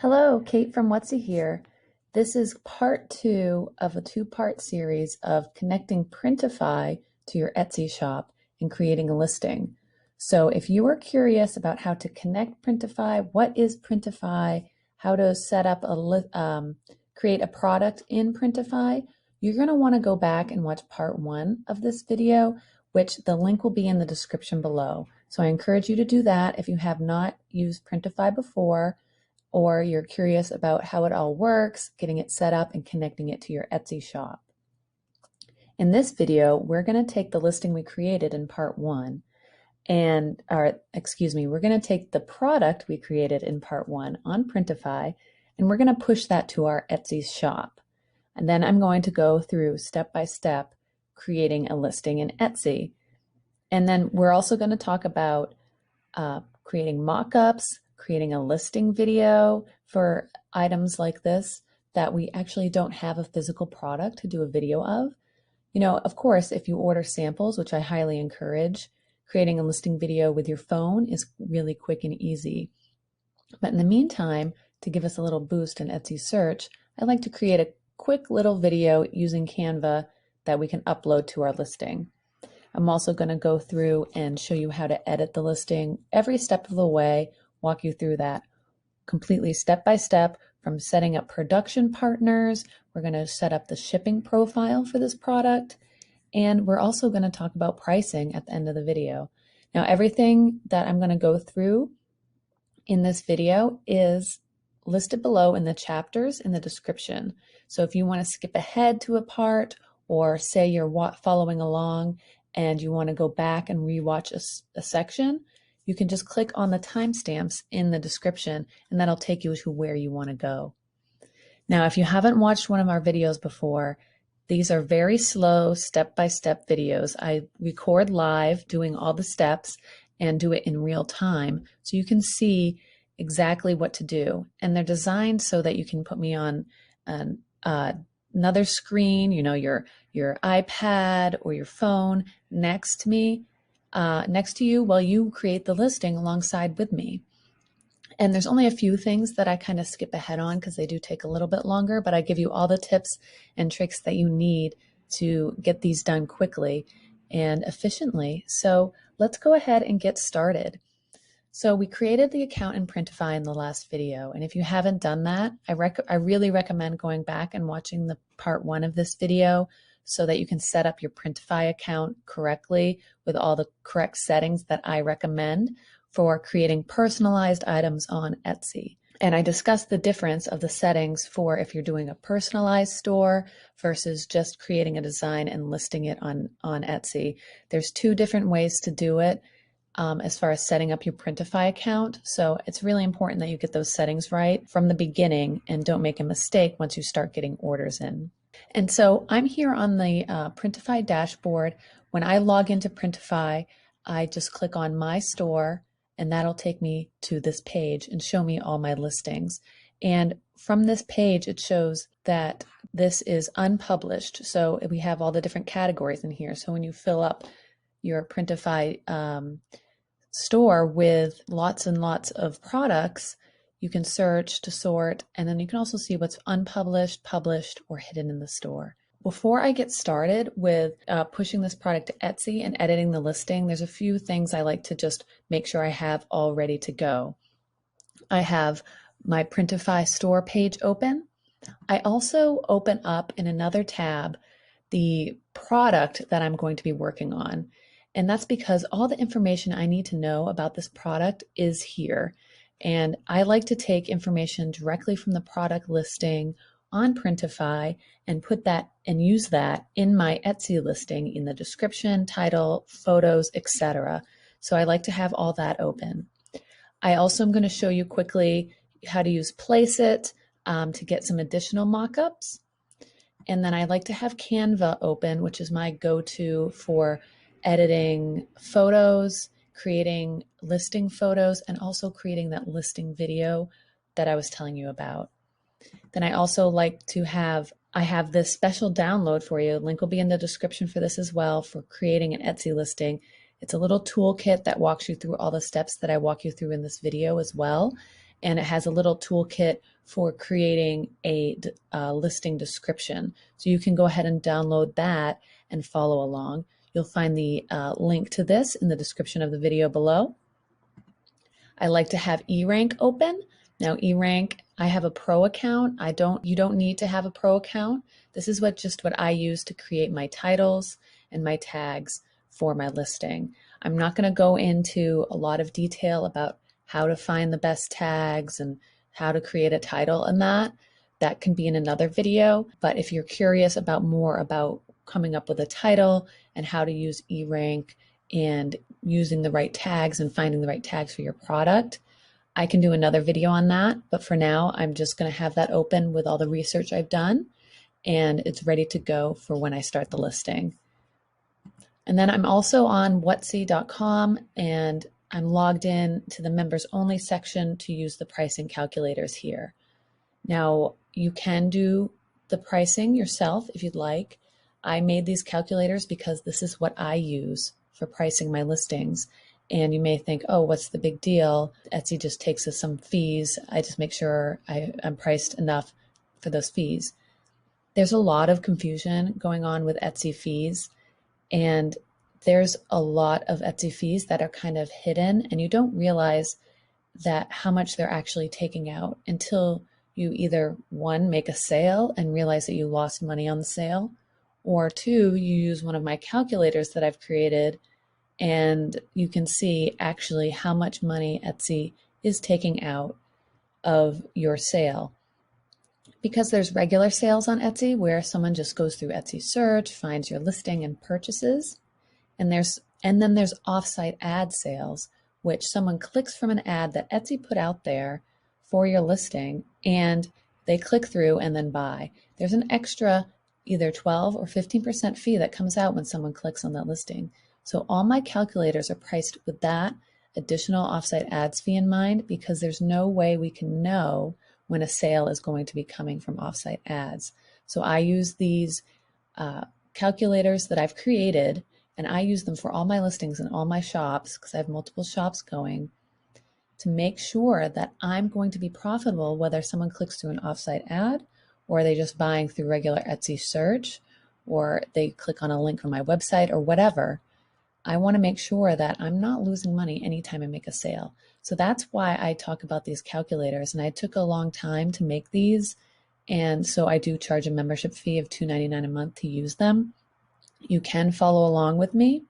Hello, Kate from Whutsy here. This is part two of a two-part series of connecting Printify to your Etsy shop and creating a listing. So if you are curious about how to connect Printify, what is Printify, how to set up create a product in Printify, you're going to want to go back and watch part one of this video, which the link will be in the description below. So I encourage you to do that if you have not used Printify before, or you're curious about how it all works, getting it set up and connecting it to your Etsy shop. In this video, we're going to take the listing we created in part one we're going to take the product we created in part one on Printify, and we're going to push that to our Etsy shop. And then I'm going to go through step by step creating a listing in Etsy. And then we're also going to talk about creating mockups, creating a listing video for items like this that we actually don't have a physical product to do a video of. You know, of course, if you order samples, which I highly encourage, creating a listing video with your phone is really quick and easy. But in the meantime, to give us a little boost in Etsy search, I like to create a quick little video using Canva that we can upload to our listing. I'm also going to go through and show you how to edit the listing every step of the way, walk you through that completely step by step, from setting up production partners. We're going to set up the shipping profile for this product, and we're also going to talk about pricing at the end of the video. Now, everything that I'm going to go through in this video is listed below in the chapters in the description. So if you want to skip ahead to a part, or say you're following along and you want to go back and rewatch a section, you can just click on the timestamps in the description and that'll take you to where you want to go. Now, if you haven't watched one of our videos before, these are very slow step-by-step videos. I record live doing all the steps and do it in real time so you can see exactly what to do. And they're designed so that you can put me on another screen, you know, your iPad or your phone next to you while you create the listing alongside with me. And there's only a few things that I kind of skip ahead on because they do take a little bit longer, but I give you all the tips and tricks that you need to get these done quickly and efficiently. So let's go ahead and get started. So we created the account in Printify in the last video, and if you haven't done that, I really recommend going back and watching the part one of this video so that you can set up your Printify account correctly with all the correct settings that I recommend for creating personalized items on Etsy. And I discussed the difference of the settings for if you're doing a personalized store versus just creating a design and listing it on Etsy. There's two different ways to do it as far as setting up your Printify account. So it's really important that you get those settings right from the beginning and don't make a mistake once you start getting orders in. And so I'm here on the Printify dashboard. When I log into Printify, I just click on My Store, and that'll take me to this page and show me all my listings. And from this page, it shows that this is unpublished. So we have all the different categories in here. So when you fill up your Printify store with lots and lots of products, you can search to sort, and then you can also see what's unpublished, published, or hidden in the store. Before I get started with pushing this product to Etsy and editing the listing, there's a few things I like to just make sure I have all ready to go. I have my Printify store page open. I also open up in another tab the product that I'm going to be working on. And that's because all the information I need to know about this product is here. And I like to take information directly from the product listing on Printify and put that and use that in my Etsy listing in the description, title, photos, etc. So I like to have all that open. I also am going to show you quickly how to use Placeit to get some additional mockups. And then I like to have Canva open, which is my go-to for editing photos, creating listing photos, and also creating that listing video that I was telling you about. Then I also like to I have this special download for you. Link will be in the description for this as well, for creating an Etsy listing. It's a little toolkit that walks you through all the steps that I walk you through in this video as well. and it has a little toolkit for creating a listing description. So you can go ahead and download that and follow along. You'll find the link to this in the description of the video below. I like to have eRank open. Now eRank, I have a pro account. You don't need to have a pro account. This is just what I use to create my titles and my tags for my listing. I'm not going to go into a lot of detail about how to find the best tags and how to create a title and that can be in another video. But if you're curious about more about coming up with a title and how to use eRank and using the right tags and finding the right tags for your product, I can do another video on that. But for now, I'm just going to have that open with all the research I've done, and it's ready to go for when I start the listing. And then I'm also on Whutsy.com, and I'm logged in to the members only section to use the pricing calculators here. Now, you can do the pricing yourself if you'd like. I made these calculators because this is what I use for pricing my listings. And you may think, oh, what's the big deal? Etsy just takes us some fees. I just make sure I'm priced enough for those fees. There's a lot of confusion going on with Etsy fees. And there's a lot of Etsy fees that are kind of hidden, and you don't realize that how much they're actually taking out until you either, one, make a sale and realize that you lost money on the sale, or two, you use one of my calculators that I've created and you can see actually how much money Etsy is taking out of your sale. Because there's regular sales on Etsy where someone just goes through Etsy search, finds your listing and purchases. And then there's offsite ad sales, which someone clicks from an ad that Etsy put out there for your listing and they click through and then buy. There's an extra either 12 or 15% fee that comes out when someone clicks on that listing. So all my calculators are priced with that additional offsite ads fee in mind, because there's no way we can know when a sale is going to be coming from offsite ads. So I use these calculators that I've created, and I use them for all my listings and all my shops, because I have multiple shops going, to make sure that I'm going to be profitable whether someone clicks through an offsite ad or are they just buying through regular Etsy search or they click on a link from my website or whatever. I want to make sure that I'm not losing money anytime I make a sale. So that's why I talk about these calculators, and I took a long time to make these, and so I do charge a membership fee of $2.99 a month to use them. You can follow along with me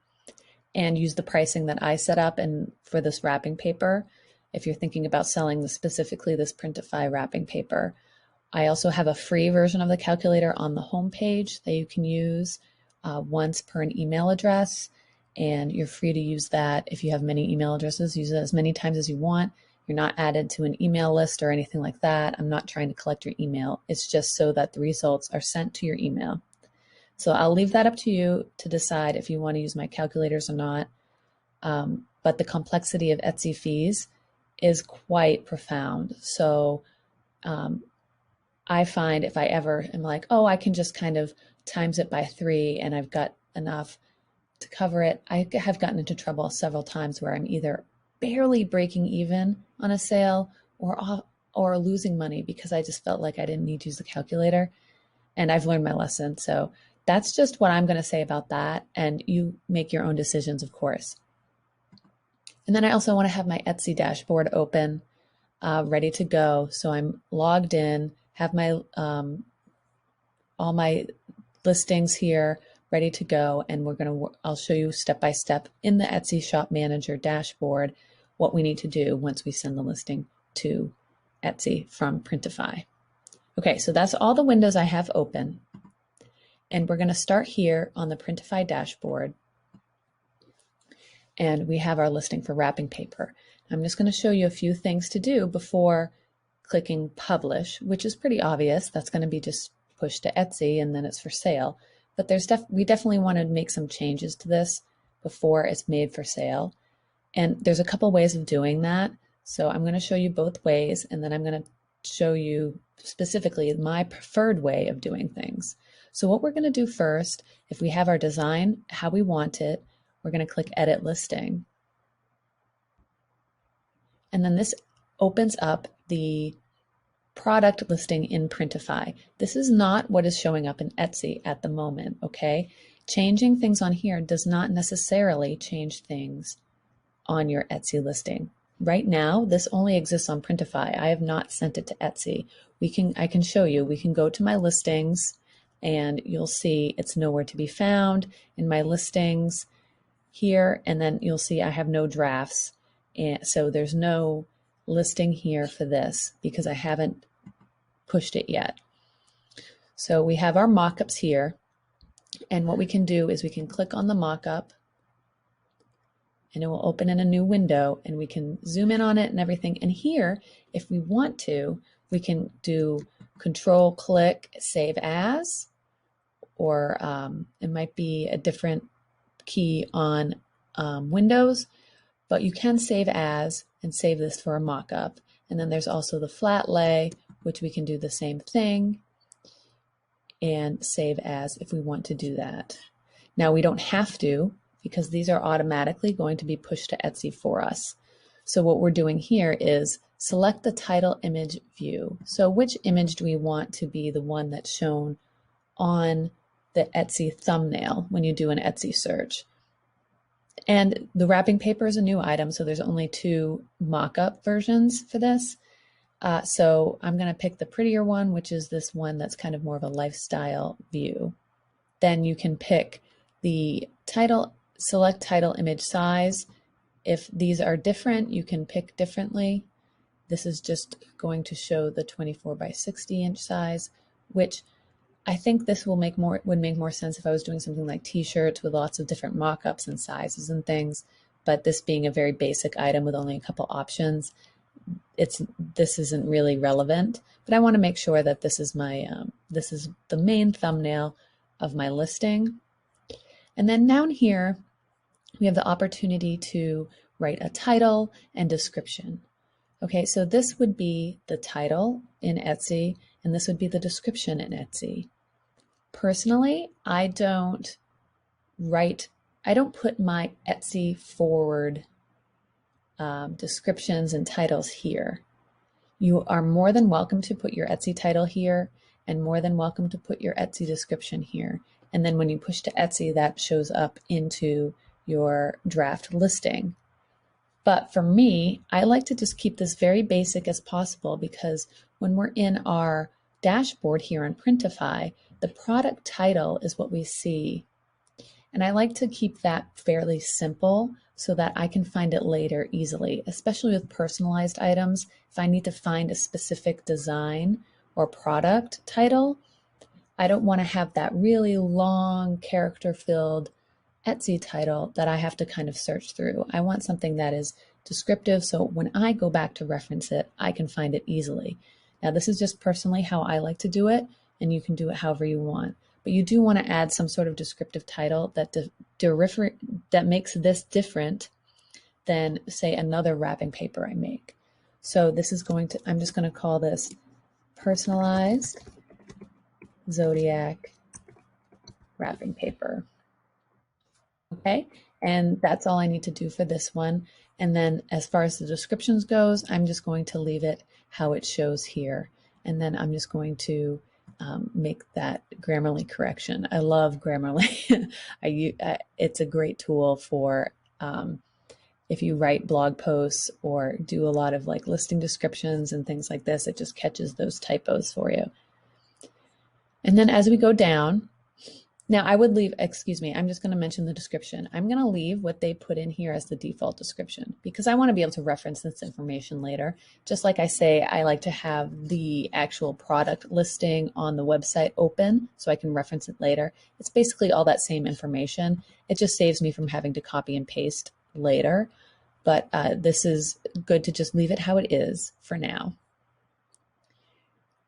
and use the pricing that I set up and for this wrapping paper if you're thinking about selling specifically this Printify wrapping paper. I also have a free version of the calculator on the homepage that you can use once per an email address, and you're free to use that. If you have many email addresses, use it as many times as you want. You're not added to an email list or anything like that. I'm not trying to collect your email. It's just so that the results are sent to your email. So I'll leave that up to you to decide if you want to use my calculators or not. But the complexity of Etsy fees is quite profound. So I find if I ever am like, oh, I can just kind of times it by 3 and I've got enough to cover it, I have gotten into trouble several times where I'm either barely breaking even on a sale or losing money because I just felt like I didn't need to use the calculator. And I've learned my lesson. So that's just what I'm going to say about that. And you make your own decisions, of course. And then I also want to have my Etsy dashboard open, ready to go. So I'm logged in, have my all my listings here ready to go, and I'll show you step by step in the Etsy Shop Manager dashboard what we need to do once we send the listing to Etsy from Printify. Okay, so that's all the windows I have open, and we're going to start here on the Printify dashboard, and we have our listing for wrapping paper. I'm just going to show you a few things to do before clicking publish, which is pretty obvious. That's going to be just pushed to Etsy and then it's for sale. But we definitely want to make some changes to this before it's made for sale. And there's a couple ways of doing that. So I'm going to show you both ways, and then I'm going to show you specifically my preferred way of doing things. So what we're going to do first, if we have our design how we want it, we're going to click Edit Listing. And then this opens up the product listing in Printify. This is not what is showing up in Etsy at the moment, okay? Changing things on here does not necessarily change things on your Etsy listing. Right now, this only exists on Printify. I have not sent it to Etsy. I can show you. We can go to my listings and you'll see it's nowhere to be found in my listings here, and then you'll see I have no drafts. And so there's no listing here for this because I haven't pushed it yet. So we have our mockups here, and what we can do is we can click on the mockup and it will open in a new window, and we can zoom in on it and everything. And here, if we want to, we can do Control click Save As, or it might be a different key on Windows, but you can save as and save this for a mockup. And then there's also the flat lay, which we can do the same thing and save as if we want to do that. Now we don't have to, because these are automatically going to be pushed to Etsy for us. So what we're doing here is select the title image view. So which image do we want to be the one that's shown on the Etsy thumbnail when you do an Etsy search? And the wrapping paper is a new item, so there's only 2 mock-up versions for this. So I'm going to pick the prettier one, which is this one that's kind of more of a lifestyle view. Then you can pick the title, select title image size. If these are different, you can pick differently. This is just going to show the 24 by 60 inch size, which I think this would make more sense if I was doing something like t-shirts with lots of different mock-ups and sizes and things. But this being a very basic item with only a couple options, this isn't really relevant. But I want to make sure that this is this is the main thumbnail of my listing. And then down here, we have the opportunity to write a title and description. Okay, so this would be the title in Etsy, and this would be the description in Etsy. Personally, I don't put my Etsy forward descriptions and titles here. You are more than welcome to put your Etsy title here and more than welcome to put your Etsy description here. And then when you push to Etsy, that shows up into your draft listing. But for me, I like to just keep this very basic as possible, because when we're in our dashboard here on Printify, the product title is what we see. And I like to keep that fairly simple so that I can find it later easily, especially with personalized items. If I need to find a specific design or product title, I don't want to have that really long character-filled Etsy title that I have to kind of search through. I want something that is descriptive, so when I go back to reference it, I can find it easily. Now, this is just personally how I like to do it, and you can do it however you want. But you do want to add some sort of descriptive title that makes this different than, say, another wrapping paper I make. So this is I'm just going to call this Personalized Zodiac Wrapping Paper. Okay, and that's all I need to do for this one. And then as far as the descriptions goes, I'm just going to leave it how it shows here. And then I'm just going to make that Grammarly correction. I love Grammarly. It's a great tool for if you write blog posts or do a lot of like listing descriptions and things like this, it just catches those typos for you. And then as we go down, now I would leave, I'm just going to mention the description. I'm going to leave what they put in here as the default description because I want to be able to reference this information later. Just like I say, I like to have the actual product listing on the website open so I can reference it later. It's basically all that same information. It just saves me from having to copy and paste later. But this is good to just leave it how it is for now.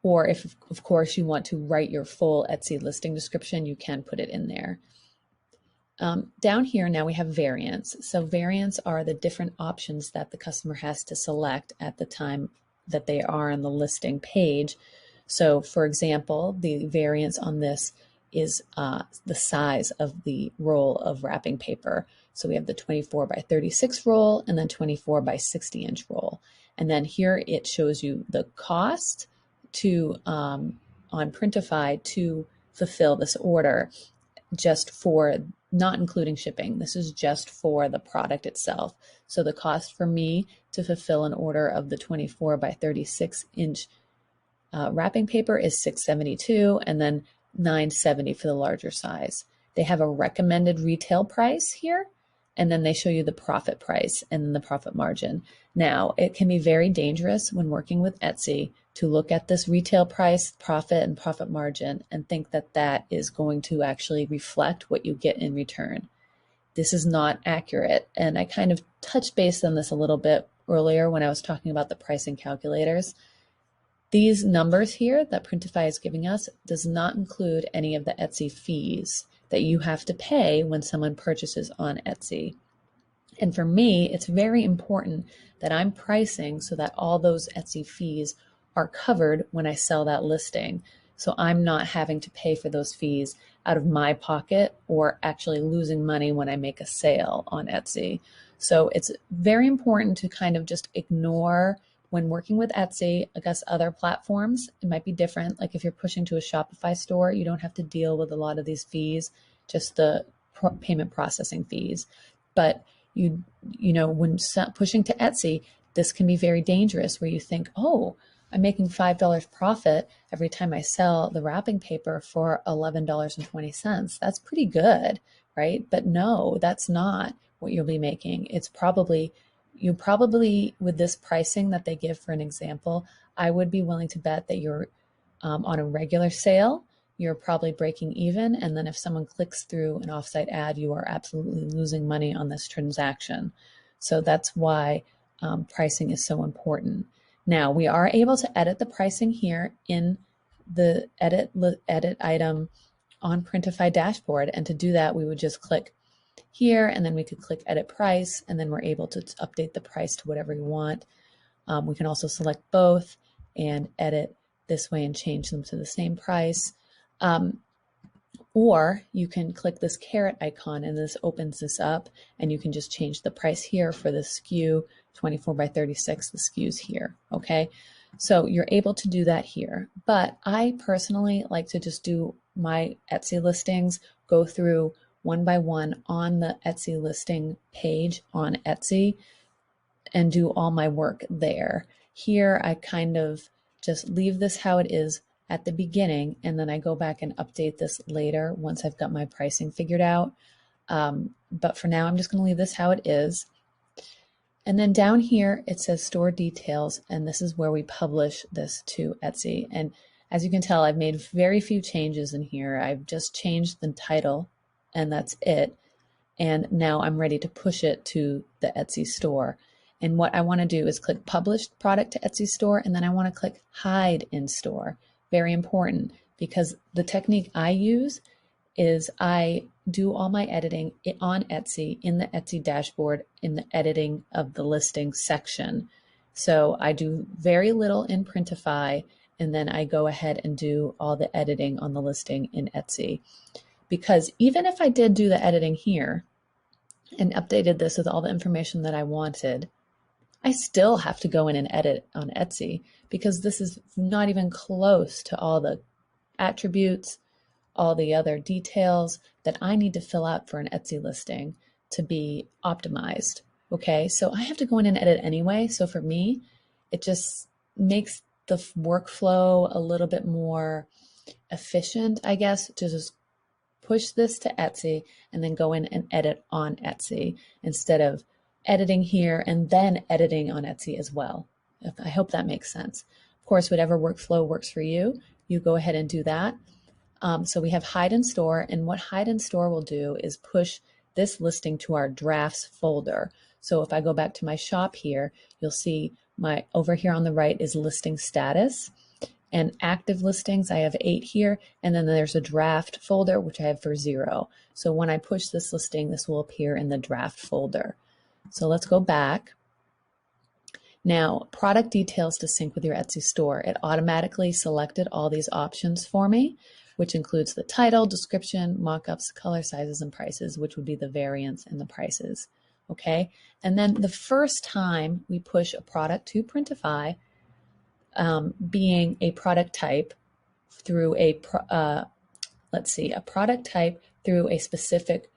Or if, of course, you want to write your full Etsy listing description, you can put it in there. Down here now we have variants. So variants are the different options that the customer has to select at the time that they are on the listing page. So for example, the variance on this is the size of the roll of wrapping paper. So we have the 24 by 36 roll and then 24 by 60 inch roll. And then here it shows you the cost to on Printify to fulfill this order, just for, not including shipping. This is just for the product itself. So the cost for me to fulfill an order of the 24 by 36 inch wrapping paper is $6.72, and then $9.70 for the larger size. They have a recommended retail price here, and then they show you the profit price and then the profit margin. Now, it can be very dangerous when working with Etsy to look at this retail price, profit, and profit margin and think that that is going to actually reflect what you get in return. This is not accurate, and I kind of touched base on this a little bit earlier when I was talking about the pricing calculators. These numbers here that Printify is giving us does not include any of the Etsy fees that you have to pay when someone purchases on Etsy. And for me, it's very important that I'm pricing so that all those Etsy fees are covered when I sell that listing. So I'm not having to pay for those fees out of my pocket or actually losing money when I make a sale on Etsy. So it's very important to kind of just ignore when working with Etsy. I guess other platforms, it might be different. Like if you're pushing to a Shopify store, you don't have to deal with a lot of these fees, just the payment processing fees. But you know, when pushing to Etsy, this can be very dangerous where you think, oh, I'm making $5 profit every time I sell the wrapping paper for $11.20. That's pretty good, right? But no, that's not what you'll be making. It's probably, with this pricing that they give, for an example, I would be willing to bet that you're on a regular sale, you're probably breaking even. And then if someone clicks through an offsite ad, you are absolutely losing money on this transaction. So that's why pricing is so important. Now, we are able to edit the pricing here in the edit item on Printify dashboard. And to do that, we would just click here, and then we could click edit price, and then we're able to update the price to whatever you want. We can also select both and edit this way and change them to the same price. Or you can click this caret icon and this opens this up, and you can just change the price here for the SKU 24 by 36, the SKUs here, okay? So you're able to do that here. But I personally like to just do my Etsy listings, go through one by one on the Etsy listing page on Etsy and do all my work there. Here, I kind of just leave this how it is at the beginning, and then I go back and update this later once I've got my pricing figured out. But for now, I'm just going to leave this how it is. And then down here, it says store details, and this is where we publish this to Etsy. And as you can tell, I've made very few changes in here. I've just changed the title, and that's it. And now I'm ready to push it to the Etsy store. And what I want to do is click Publish Product to Etsy Store, and then I want to click Hide in Store. Very important, because the technique I use is I do all my editing on Etsy in the Etsy dashboard in the editing of the listing section. So I do very little in Printify, and then I go ahead and do all the editing on the listing in Etsy. Because even if I did do the editing here and updated this with all the information that I wanted, I still have to go in and edit on Etsy, because this is not even close to all the attributes, all the other details that I need to fill out for an Etsy listing to be optimized. Okay, so I have to go in and edit anyway. So for me, it just makes the workflow a little bit more efficient, I guess, to just push this to Etsy and then go in and edit on Etsy instead of editing here and then editing on Etsy as well. I hope that makes sense. Of course, whatever workflow works for you, you go ahead and do that. So we have Hide in Store, and what Hide in Store will do is push this listing to our drafts folder. So if I go back to my shop here, you'll see my over here on the right is listing status, and active listings, I have 8 here, and then there's a draft folder, which I have for 0. So when I push this listing, this will appear in the draft folder. So let's go back. Now, product details to sync with your Etsy store. It automatically selected all these options for me, which includes the title, description, mockups, color sizes, and prices, which would be the variants and the prices. okay? And then the first time we push a product to Printify, being a product type through a, a product type through a specific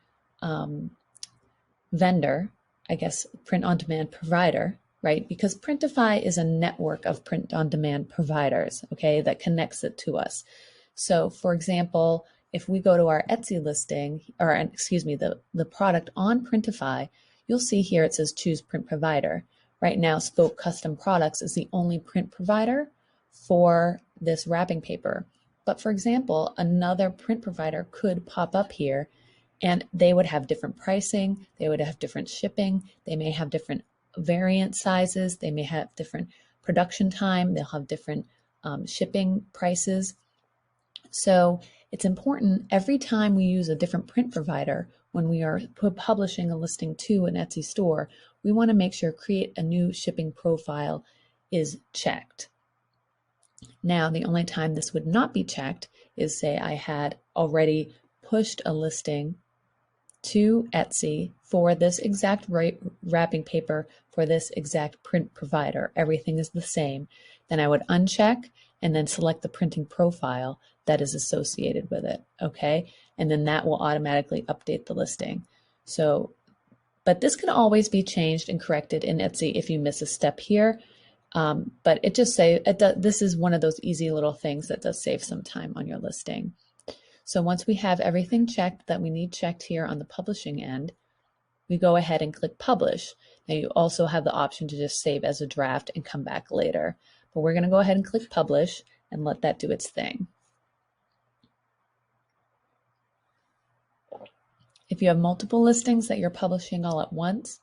vendor, I guess print-on-demand provider, right? Because Printify is a network of print-on-demand providers, okay, that connects it to us. So for example, if we go to our Etsy listing, or excuse me, the product on Printify, you'll see here it says choose print provider. Right now, Spoke Custom Products is the only print provider for this wrapping paper. But for example, another print provider could pop up here and they would have different pricing, they would have different shipping, they may have different variant sizes, they may have different production time, they'll have different shipping prices. So it's important every time we use a different print provider, when we are publishing a listing to an Etsy store, we want to make sure create a new shipping profile is checked. Now, the only time this would not be checked is, say I had already pushed a listing to Etsy for this exact wrapping paper for this exact print provider. Everything is the same. Then I would uncheck and then select the printing profile that is associated with it, okay? And then that will automatically update the listing. So, but this can always be changed and corrected in Etsy if you miss a step here. But this is one of those easy little things that does save some time on your listing. So once we have everything checked that we need checked here on the publishing end, we go ahead and click publish. Now you also have the option to just save as a draft and come back later. But we're going to go ahead and click publish and let that do its thing. If you have multiple listings that you're publishing all at once,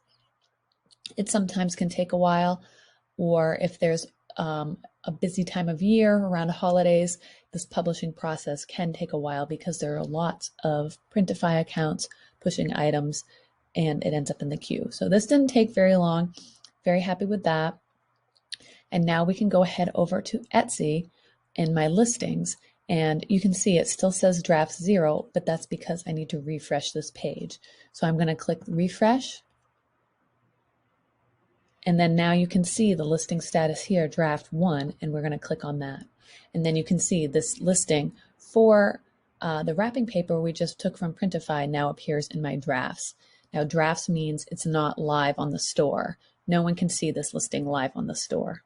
it sometimes can take a while. Or if there's a busy time of year around holidays, this publishing process can take a while because there are lots of Printify accounts pushing items and it ends up in the queue. So this didn't take very long. Very happy with that. And now we can go ahead over to Etsy in my listings, and you can see it still says draft 0, but that's because I need to refresh this page. So I'm going to click refresh. And then now you can see the listing status here, draft 1, and we're going to click on that. And then you can see this listing for the wrapping paper we just took from Printify now appears in my drafts. Now drafts means it's not live on the store. No one can see this listing live on the store.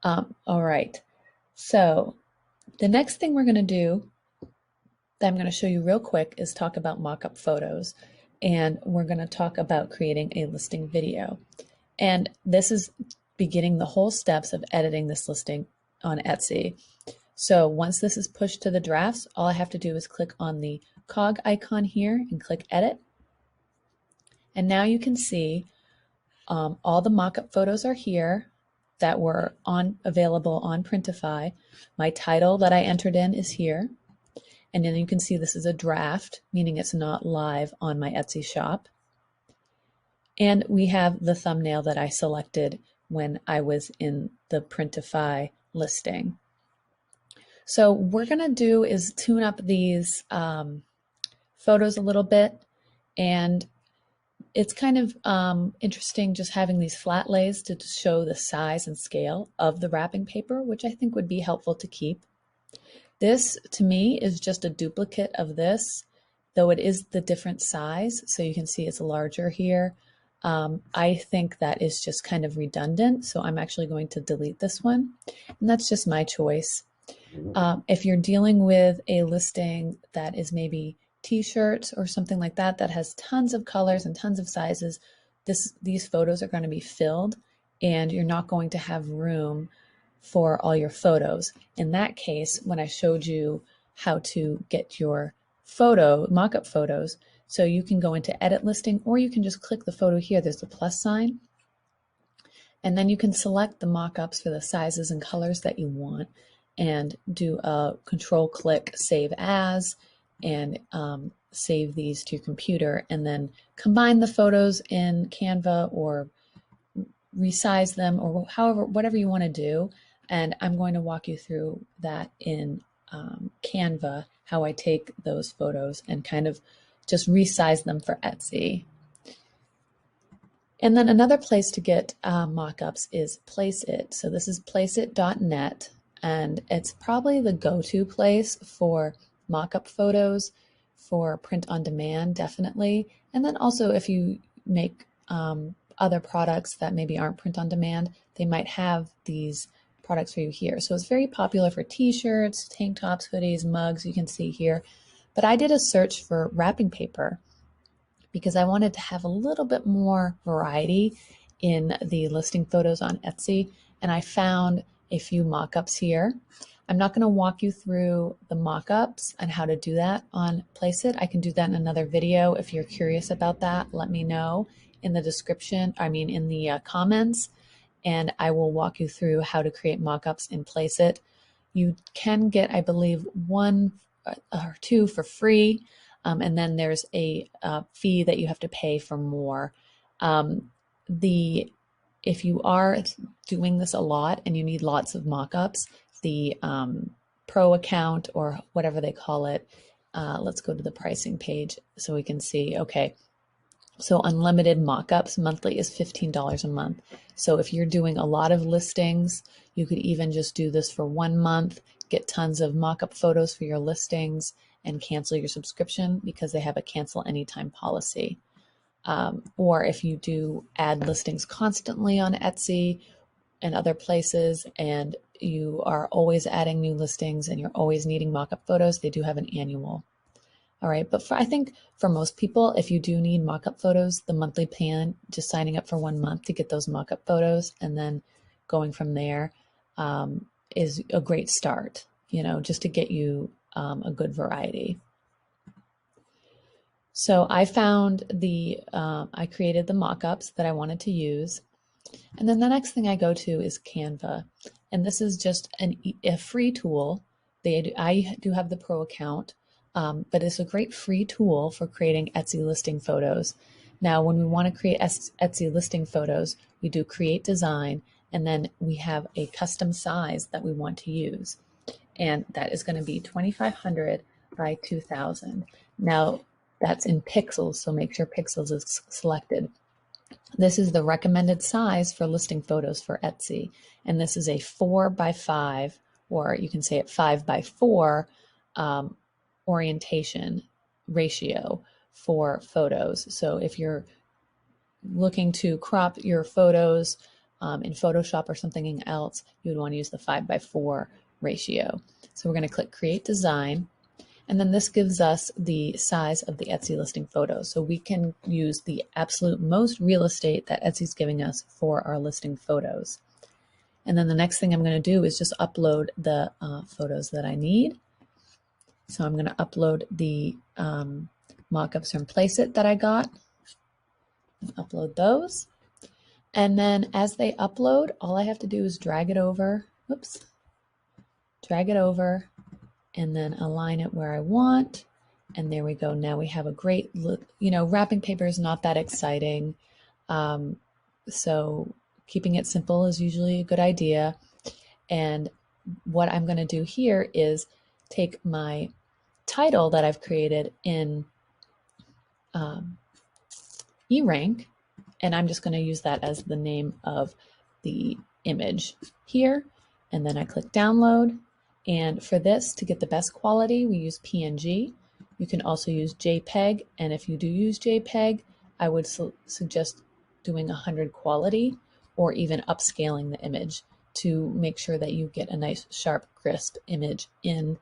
All right, so the next thing we're going to do that I'm going to show you real quick is talk about mock-up photos. And we're going to talk about creating a listing video. And this is beginning the whole steps of editing this listing on Etsy. So once this is pushed to the drafts, all I have to do is click on the cog icon here and click edit. And now you can see all the mock-up photos are here that were available on Printify. My title that I entered in is here. And then you can see this is a draft, meaning it's not live on my Etsy shop. And we have the thumbnail that I selected when I was in the Printify listing. So what we're going to do is tune up these photos a little bit. And it's kind of interesting just having these flat lays to show the size and scale of the wrapping paper, which I think would be helpful to keep. This, to me, is just a duplicate of this, though it is the different size. So you can see it's larger here. I think that is just kind of redundant. So I'm actually going to delete this one. And that's just my choice. If you're dealing with a listing that is maybe t-shirts or something like that, that has tons of colors and tons of sizes, these photos are going to be filled and you're not going to have room for all your photos. In that case, when I showed you how to get your mock-up photos, so you can go into edit listing, or you can just click the photo here. There's the plus sign. And then you can select the mock-ups for the sizes and colors that you want and do a control click save as and save these to your computer, and then combine the photos in Canva or resize them or whatever you want to do. And I'm going to walk you through that in Canva, how I take those photos and kind of just resize them for Etsy. And then another place to get mockups is Placeit. So this is placeit.net, and it's probably the go-to place for mockup photos for print on demand, definitely. And then also if you make other products that maybe aren't print on demand, they might have these products for you here. So it's very popular for t-shirts, tank tops, hoodies, mugs, you can see here. But I did a search for wrapping paper because I wanted to have a little bit more variety in the listing photos on Etsy. And I found a few mockups here. I'm not going to walk you through the mockups and how to do that on Placeit. I can do that in another video. If you're curious about that, let me know in the description, in the comments, and I will walk you through how to create mockups in Placeit. You can get, I believe, one or two for free. And then there's a fee that you have to pay for more. If you are doing this a lot and you need lots of mockups, the pro account or whatever they call it, let's go to the pricing page so we can see, okay, so unlimited mockups monthly is $15 a month. So if you're doing a lot of listings, you could even just do this for 1 month, get tons of mockup photos for your listings, and cancel your subscription because they have a cancel anytime policy. Or if you do add listings constantly on Etsy and other places, and you are always adding new listings and you're always needing mockup photos, they do have an annual. All right, but I think for most people, if you do need mockup photos, the monthly plan, just signing up for 1 month to get those mockup photos and then going from there is a great start, just to get you a good variety. So I found I created the mockups that I wanted to use. And then the next thing I go to is Canva. And this is just a free tool. I do have the pro account, but it's a great free tool for creating Etsy listing photos. Now, when we want to create Etsy listing photos, we do create design, and then we have a custom size that we want to use. And that is going to be 2,500 by 2,000. Now, that's in pixels, so make sure pixels is selected. This is the recommended size for listing photos for Etsy. And this is a 4 by 5, or you can say it 5 by 4 orientation ratio for photos. So if you're looking to crop your photos in Photoshop or something else, you would want to use the 5 by 4 ratio. So we're going to click Create Design. And then this gives us the size of the Etsy listing photos. So we can use the absolute most real estate that Etsy's giving us for our listing photos. And then the next thing I'm going to do is just upload the photos that I need. So I'm going to upload the mockups from Placeit that I got. Upload those. And then as they upload, all I have to do is drag it over. Whoops. Drag it over and then align it where I want. And there we go. Now we have a great look. Wrapping paper is not that exciting. So keeping it simple is usually a good idea. And what I'm going to do here is take my title that I've created in eRank, and I'm just going to use that as the name of the image here. And then I click download. And for this, to get the best quality, we use PNG. You can also use JPEG. And if you do use JPEG, I would suggest doing 100 quality or even upscaling the image to make sure that you get a nice, sharp, crisp image in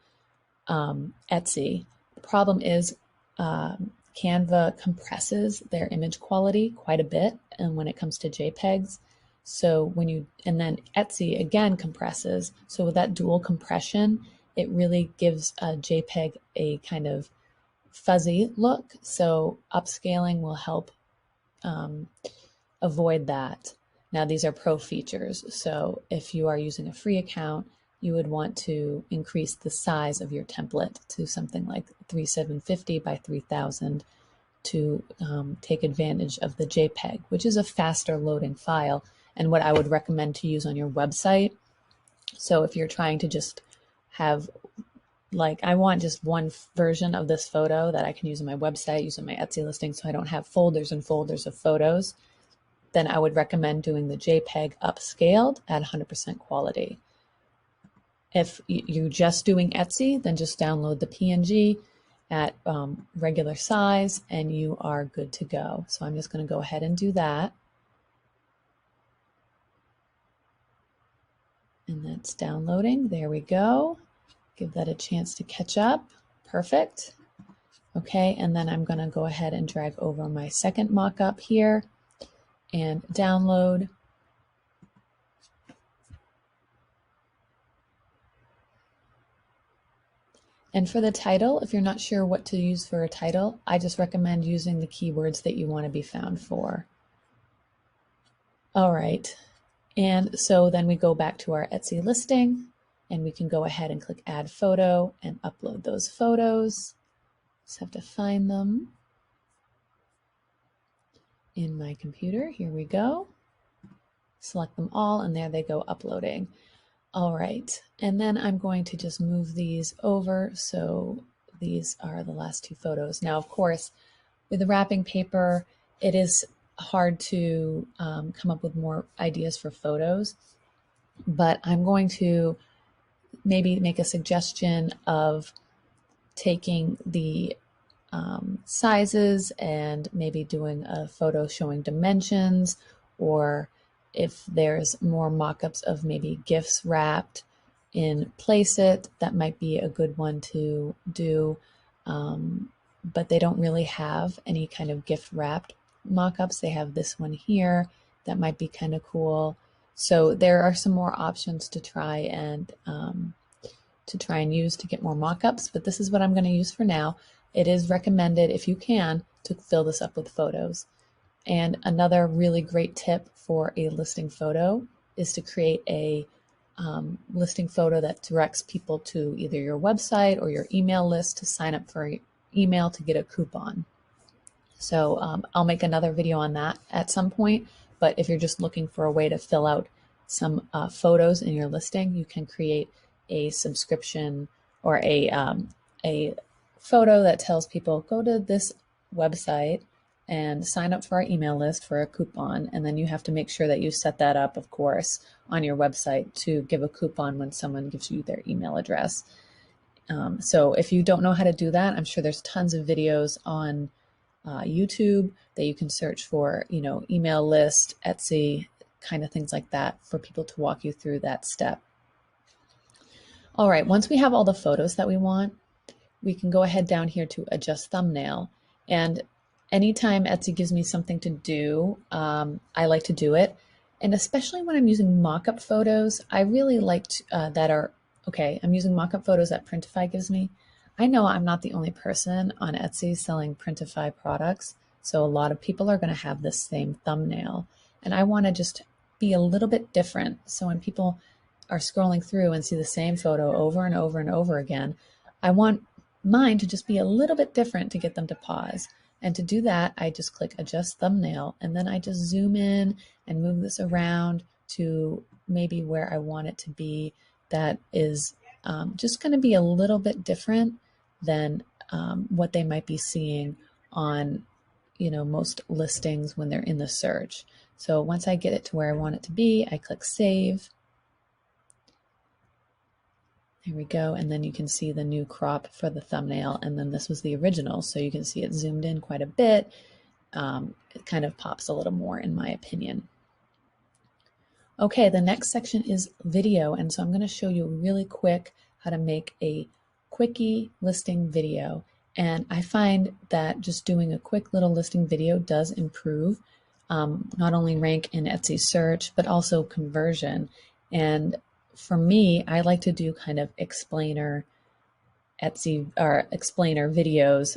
Etsy. The problem is Canva compresses their image quality quite a bit, and when it comes to JPEGs. So and then Etsy again compresses. So with that dual compression, it really gives a JPEG a kind of fuzzy look. So upscaling will help avoid that. Now these are pro features. So if you are using a free account, you would want to increase the size of your template to something like 3,750 by 3,000 to take advantage of the JPEG, which is a faster loading file and what I would recommend to use on your website. So if you're trying to just have, I want just one version of this photo that I can use on my website, use on my Etsy listing, so I don't have folders and folders of photos, then I would recommend doing the JPEG upscaled at 100% quality. If you're just doing Etsy, then just download the PNG at regular size and you are good to go. So I'm just going to go ahead and do that. And that's downloading. There we go. Give that a chance to catch up. Perfect. Okay, and then I'm going to go ahead and drag over my second mock-up here and download. And for the title, if you're not sure what to use for a title, I just recommend using the keywords that you want to be found for. All right, and so then we go back to our Etsy listing and we can go ahead and click Add Photo and upload those photos. Just have to find them in my computer. Here we go. Select them all and there they go uploading. All right, and then I'm going to just move these over. So these are the last two photos. Now, of course, with the wrapping paper, it is hard to come up with more ideas for photos, but I'm going to maybe make a suggestion of taking the sizes and maybe doing a photo showing dimensions, or if there's more mock-ups of maybe gifts wrapped in Place It, that might be a good one to do. But they don't really have any kind of gift wrapped mock-ups. They have this one here that might be kind of cool. So there are some more options to try and use to get more mock-ups, but this is what I'm going to use for now. It is recommended, if you can, to fill this up with photos. And another really great tip for a listing photo is to create a listing photo that directs people to either your website or your email list to sign up for email to get a coupon. So I'll make another video on that at some point, but if you're just looking for a way to fill out some photos in your listing, you can create a subscription or a photo that tells people, go to this website and sign up for our email list for a coupon. And then you have to make sure that you set that up, of course, on your website to give a coupon when someone gives you their email address. So if you don't know how to do that, I'm sure there's tons of videos on YouTube that you can search for, email list, Etsy, kind of things like that for people to walk you through that step. All right, once we have all the photos that we want, we can go ahead down here to adjust thumbnail. And anytime Etsy gives me something to do, I like to do it. And especially when I'm using mock-up photos, I really like I'm using mock-up photos that Printify gives me. I know I'm not the only person on Etsy selling Printify products, so a lot of people are going to have this same thumbnail. And I want to just be a little bit different. So when people are scrolling through and see the same photo over and over and over again, I want mine to just be a little bit different to get them to pause. And to do that, I just click Adjust Thumbnail, and then I just zoom in and move this around to maybe where I want it to be. That is just going to be a little bit different than what they might be seeing on, most listings when they're in the search. So once I get it to where I want it to be, I click Save. There we go, and then you can see the new crop for the thumbnail, and then this was the original, so you can see it zoomed in quite a bit. It kind of pops a little more in my opinion. Okay, the next section is video, and so I'm going to show you really quick how to make a quickie listing video. And I find that just doing a quick little listing video does improve not only rank in Etsy search, but also conversion. And for me, I like to do kind of explainer videos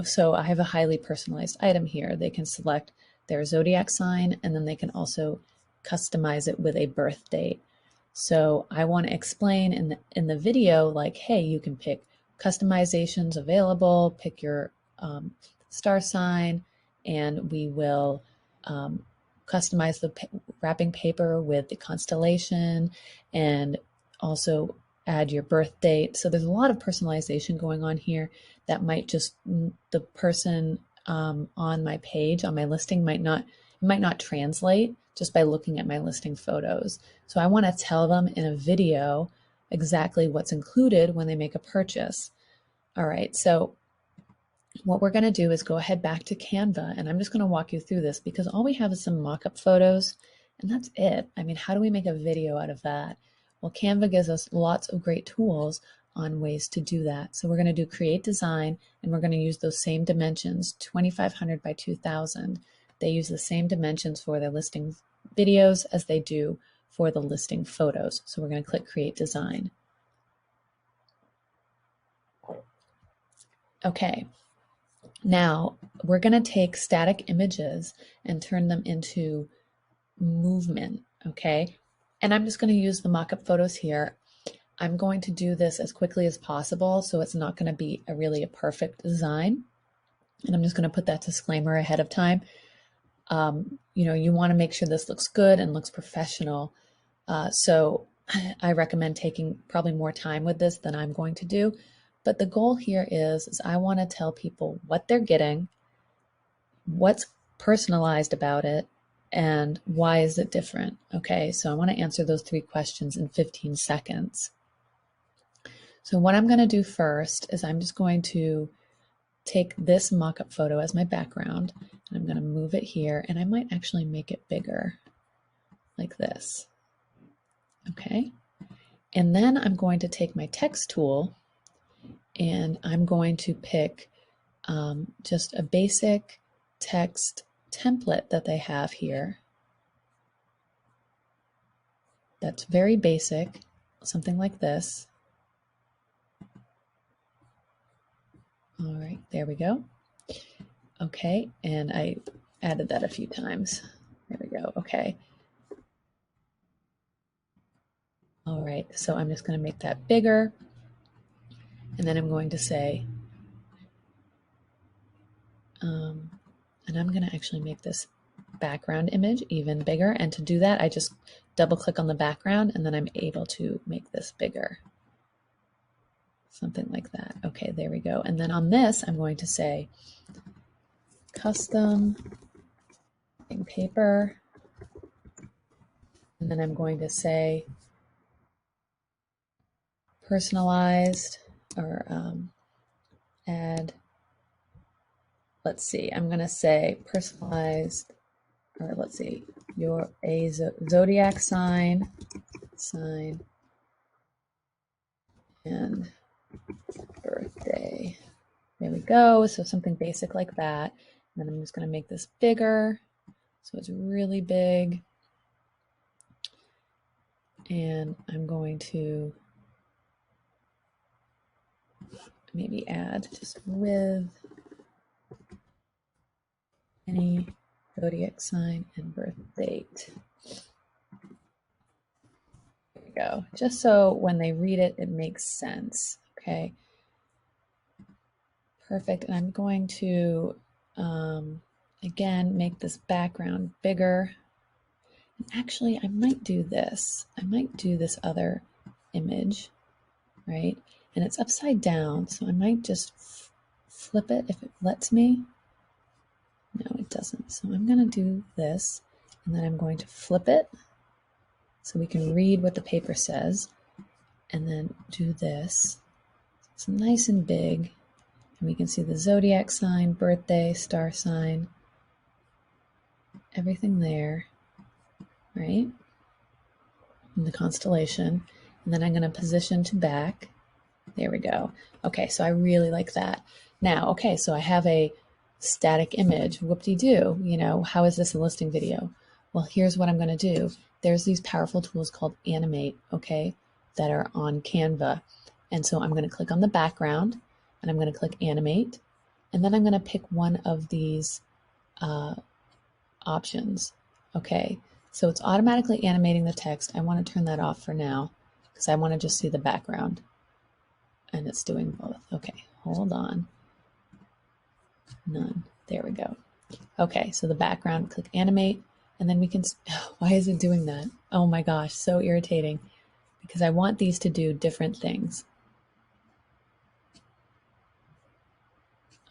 so I have a highly personalized item here. They can select their zodiac sign, and then they can also customize it with a birth date. So I want to explain in the video, like, hey, you can pick customizations available, pick your star sign, and we will customize the wrapping paper with the constellation and also add your birth date. So there's a lot of personalization going on here that might just, the person on my page, on my listing, might not might not translate just by looking at my listing photos. So I want to tell them in a video exactly what's included when they make a purchase. All right, so what we're going to do is go ahead back to Canva, and I'm just going to walk you through this because all we have is some mock-up photos, and that's it. I mean, how do we make a video out of that? Well, Canva gives us lots of great tools on ways to do that. So we're going to do create design, and we're going to use those same dimensions, 2500 by 2000. They use the same dimensions for their listing videos as they do for the listing photos. So we're going to click create design. Okay. Now, we're going to take static images and turn them into movement, okay? And I'm just going to use the mock-up photos here. I'm going to do this as quickly as possible, so it's not going to be a perfect design. And I'm just going to put that disclaimer ahead of time. You want to make sure this looks good and looks professional. So I recommend taking probably more time with this than I'm going to do. But the goal here is I want to tell people what they're getting, what's personalized about it, and why is it different? Okay, so I want to answer those 3 questions in 15 seconds. So what I'm going to do first is I'm just going to take this mock-up photo as my background, and I'm going to move it here, and I might actually make it bigger, like this. Okay, and then I'm going to take my text tool, and I'm going to pick just a basic text template that they have here. That's very basic, something like this. All right, there we go. Okay, and I added that a few times. There we go, okay. All right, so I'm just going to make that bigger, and then I'm going to say, and I'm going to actually make this background image even bigger, and to do that I just double click on the background and then I'm able to make this bigger. Something like that. Okay, there we go. And then on this I'm going to say custom paper, and then I'm going to say personalized, or add, let's see, I'm going to say personalized, or let's see, a zodiac sign, and birthday. There we go. So something basic like that. And then I'm just going to make this bigger, so it's really big. And I'm going to maybe add just with any zodiac sign and birth date. There we go. Just so when they read it, it makes sense. Okay. Perfect. And I'm going to, again, make this background bigger. And actually, I might do this. I might do this other image, right? And it's upside down, so I might just flip it if it lets me. No, it doesn't. So I'm going to do this, and then I'm going to flip it so we can read what the paper says, and then do this. It's nice and big, and we can see the zodiac sign, birthday, star sign, everything there, right? And the constellation. And then I'm going to position to back. There we go. Okay, so I really like that. Now, okay, so I have a static image. Whoop-de-doo. You know, how is this a listing video? Well, here's what I'm going to do. There's these powerful tools called Animate, okay, that are on Canva. And so I'm going to click on the background, and I'm going to click Animate, and then I'm going to pick one of these options. Okay, so it's automatically animating the text. I want to turn that off for now because I want to just see the background. And it's doing both. Okay, hold on. None. There we go. Okay, so the background, click animate, and then we can, why is it doing that? Oh my gosh, so irritating, because I want these to do different things.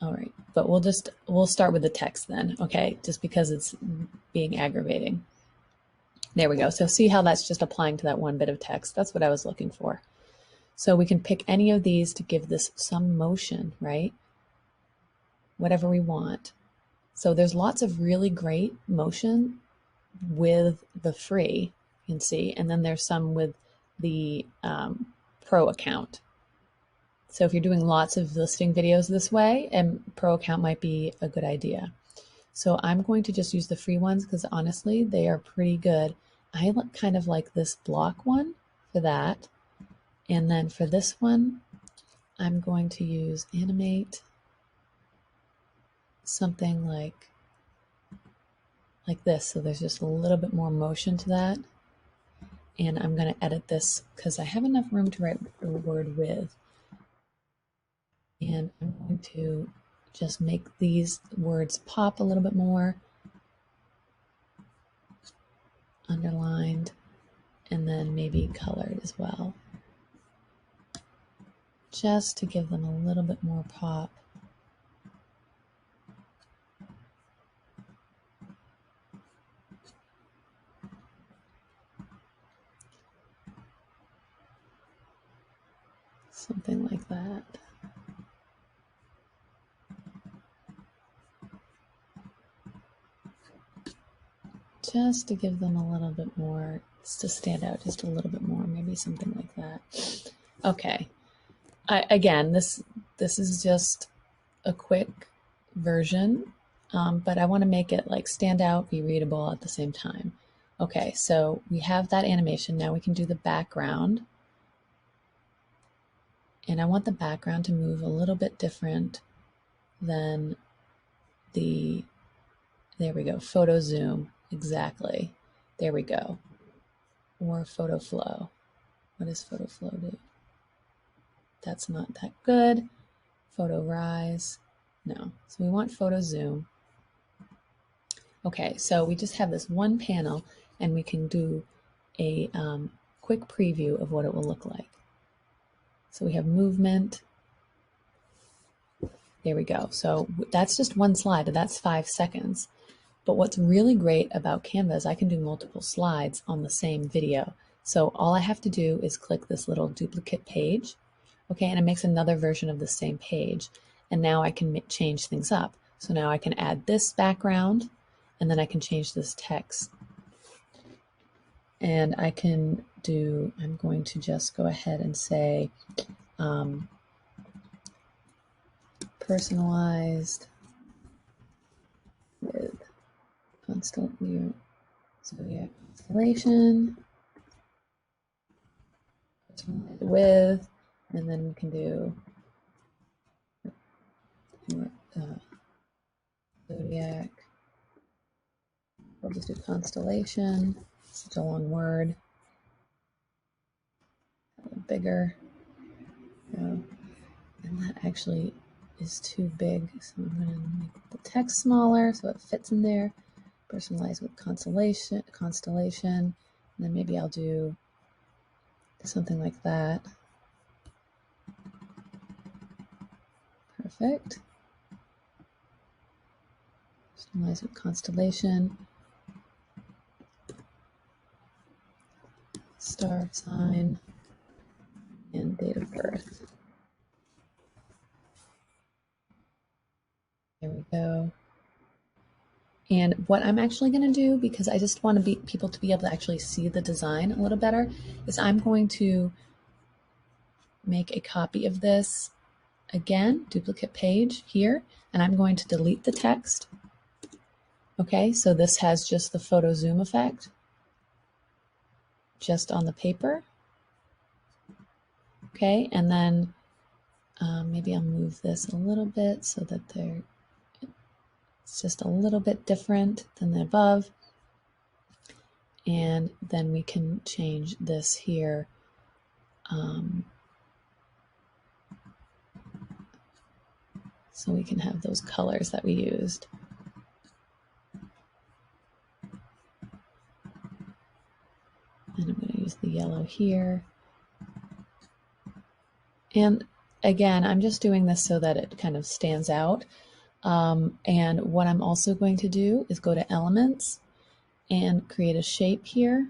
All right, but we'll start with the text then, okay? Just because it's being aggravating. There we go. So see how that's just applying to that one bit of text? That's what I was looking for. So we can pick any of these to give this some motion, right? Whatever we want. So there's lots of really great motion with the free, you can see, and then there's some with the pro account. So if you're doing lots of listing videos this way, a pro account might be a good idea. So I'm going to just use the free ones because honestly, they are pretty good. I kind of like this block one for that. And then for this one, I'm going to use animate something like this. So there's just a little bit more motion to that. And I'm going to edit this because I have enough room to write a word with. And I'm going to just make these words pop a little bit more, underlined, and then maybe colored as well, just to give them a little bit more pop. Something like that. Just to give them a little bit more, to stand out just a little bit more, maybe something like that. Okay. Again, this is just a quick version, but I want to make it like stand out, be readable at the same time. Okay, so we have that animation. Now we can do the background. And I want the background to move a little bit different than the, there we go, photo zoom. Exactly. There we go. Or photo flow. What does photo flow do? That's not that good. Photo rise. No. So we want photo zoom. Okay, so we just have this one panel and we can do a quick preview of what it will look like. So we have movement. There we go. So that's just one slide, and that's 5 seconds. But what's really great about Canva is I can do multiple slides on the same video. So all I have to do is click this little duplicate page, okay, and it makes another version of the same page. And now I can change things up. So now I can add this background, and then I can change this text. And I can do, I'm going to just go ahead and say, personalized with constellation, with, and then we can do zodiac. We'll just do constellation. Such a long word. Bigger. And that actually is too big, so I'm going to make the text smaller so it fits in there. Personalize with constellation, and then maybe I'll do something like that. Perfect. Personalize with constellation. Star sign and date of birth. There we go. And what I'm actually going to do, because I just want people to be able to actually see the design a little better, is I'm going to make a copy of this again, duplicate page here, and I'm going to delete the text. Okay, so this has just the photo zoom effect just on the paper. Okay, and then maybe I'll move this a little bit so that it's just a little bit different than the above. And then we can change this here. So we can have those colors that we used. And I'm going to use the yellow here. And again, I'm just doing this so that it kind of stands out. And what I'm also going to do is go to Elements and create a shape here,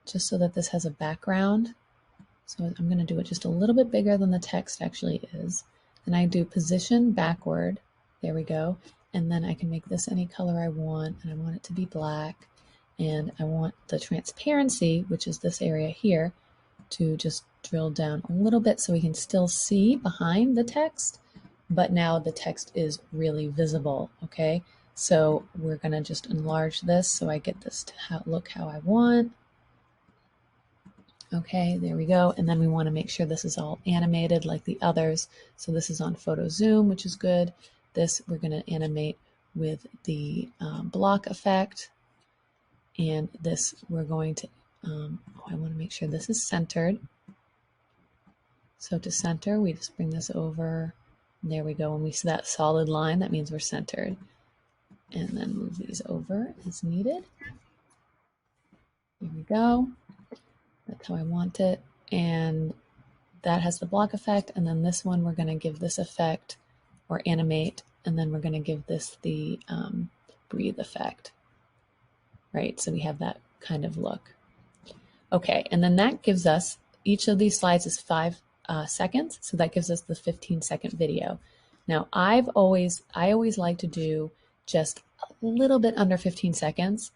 just so that this has a background. So I'm going to do it just a little bit bigger than the text actually is. Then I do position backward. There we go. And then I can make this any color I want, and I want it to be black. And I want the transparency, which is this area here, to just drill down a little bit so we can still see behind the text, but now the text is really visible, okay? So we're gonna just enlarge this so I get this to look how I want. Okay, there we go. And then we want to make sure this is all animated like the others. So this is on photo zoom, which is good. This we're going to animate with the block effect. And this we're going to, I want to make sure this is centered. So to center, we just bring this over. There we go. When we see that solid line, that means we're centered. And then move these over as needed. Here we go. That's how I want it. And that has the block effect. And then this one, we're going to give this effect or animate. And then we're going to give this the breathe effect. Right? So we have that kind of look. Okay. And then that gives us, each of these slides is 5 seconds. So that gives us the 15-second video. Now, I always like to do just a little bit under 15 seconds,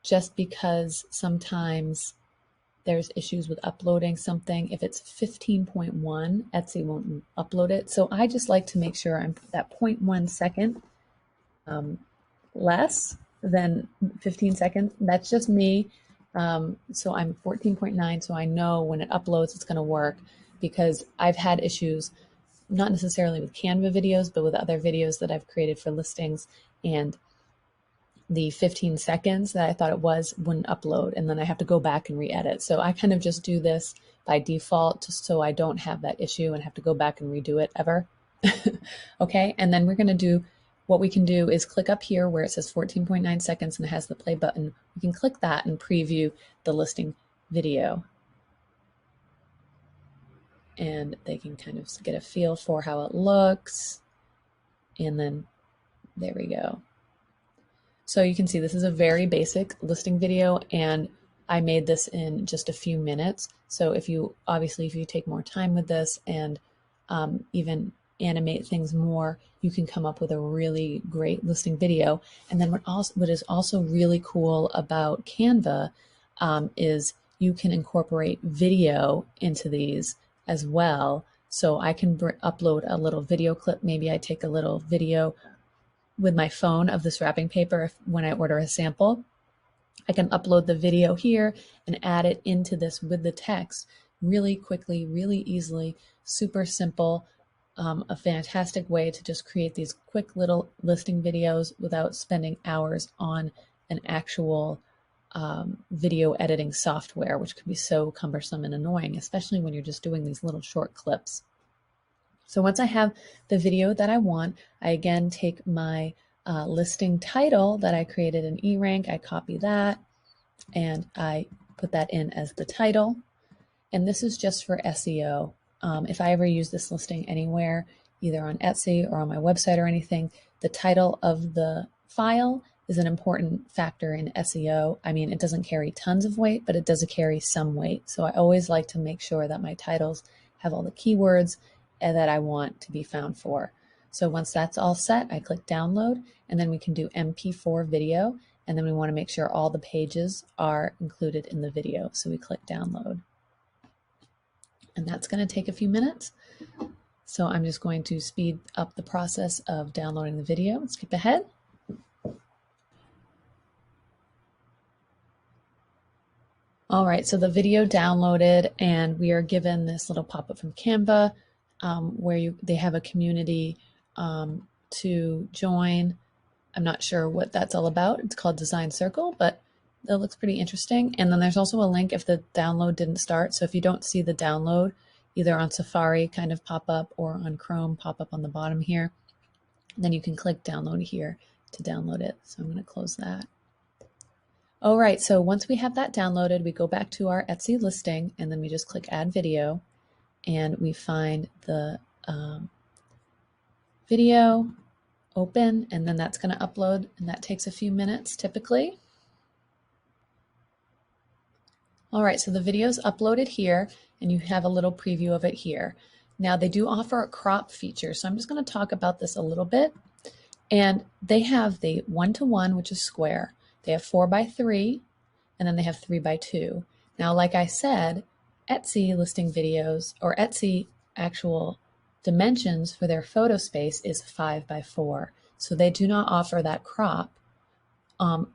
just because sometimes there's issues with uploading something. If it's 15.1, Etsy won't upload it. So I just like to make sure I'm that 0.1 second less than 15 seconds. That's just me. So I'm 14.9, so I know when it uploads it's going to work, because I've had issues, not necessarily with Canva videos, but with other videos that I've created for listings, and the 15 seconds that I thought it was wouldn't upload, and then I have to go back and re-edit. So I kind of just do this by default, just so I don't have that issue and have to go back and redo it ever. Okay, and then we're going to do, what we can do is click up here where it says 14.9 seconds and it has the play button. We can click that and preview the listing video. And they can kind of get a feel for how it looks. And then there we go. So you can see this is a very basic listing video, and I made this in just a few minutes. So if you take more time with this and even animate things more, you can come up with a really great listing video. And then what is also really cool about Canva is you can incorporate video into these as well. So I can upload a little video clip. Maybe I take a little video with my phone of this wrapping paper when I order a sample. I can upload the video here and add it into this with the text really quickly, really easily, super simple. A fantastic way to just create these quick little listing videos without spending hours on an actual video editing software, which can be so cumbersome and annoying, especially when you're just doing these little short clips. So once I have the video that I want, I again take my listing title that I created in eRank, I copy that, and I put that in as the title. And this is just for SEO. If I ever use this listing anywhere, either on Etsy or on my website or anything, the title of the file is an important factor in SEO. I mean, it doesn't carry tons of weight, but it does carry some weight. So I always like to make sure that my titles have all the keywords that I want to be found for. So once that's all set, I click download, and then we can do MP4 video, and then we want to make sure all the pages are included in the video. So we click download. And that's going to take a few minutes. So I'm just going to speed up the process of downloading the video. Let's skip ahead. All right, so the video downloaded, and we are given this little pop-up from Canva where they have a community to join. I'm not sure what that's all about. It's called Design Circle, but it looks pretty interesting. And then there's also a link if the download didn't start. So if you don't see the download, either on Safari kind of pop up or on Chrome pop up on the bottom here, then you can click download here to download it. So I'm going to close that. All right, so once we have that downloaded, we go back to our Etsy listing, and then we just click add video, and we find the video open, and then that's going to upload, and that takes a few minutes typically. All right, so the video's uploaded here, and you have a little preview of it here. Now they do offer a crop feature, so I'm just going to talk about this a little bit. And they have the 1-to-1, which is square. They have 4x3, and then they have 3x2. Now, like I said, Etsy listing videos, or Etsy actual dimensions for their photo space is 5x4. So they do not offer that crop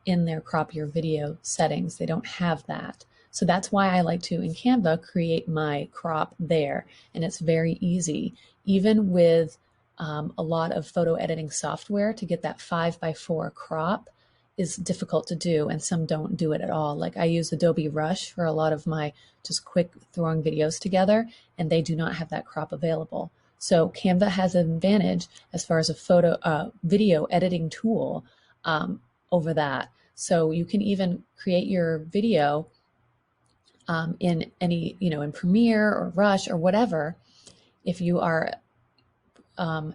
in their crop your video settings. They don't have that. So that's why I like to, in Canva, create my crop there. And it's very easy, even with a lot of photo editing software, to get that 5x4 crop is difficult to do, and some don't do it at all. Like I use Adobe Rush for a lot of my just quick throwing videos together, and they do not have that crop available. So Canva has an advantage as far as a video editing tool over that. So you can even create your video in any, in Premiere or Rush or whatever, if you are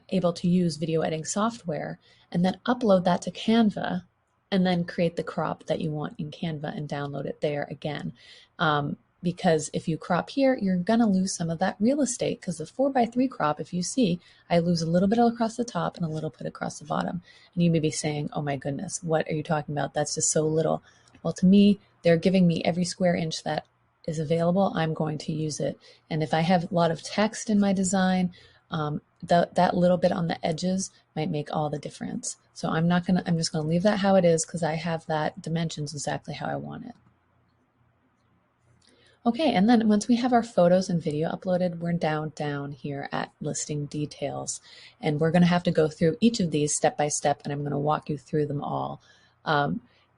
able to use video editing software, and then upload that to Canva, and then create the crop that you want in Canva and download it there again. Because if you crop here, you're going to lose some of that real estate, because the 4x3 crop, if you see, I lose a little bit across the top and a little bit across the bottom. And you may be saying, oh my goodness, what are you talking about? That's just so little. Well, to me, they're giving me every square inch that is available. I'm going to use it. And if I have a lot of text in my design, that little bit on the edges might make all the difference. So I'm just gonna leave that how it is, because I have that dimensions exactly how I want it. Okay, and then once we have our photos and video uploaded, we're down here at listing details. And we're gonna have to go through each of these step by step, and I'm gonna walk you through them all.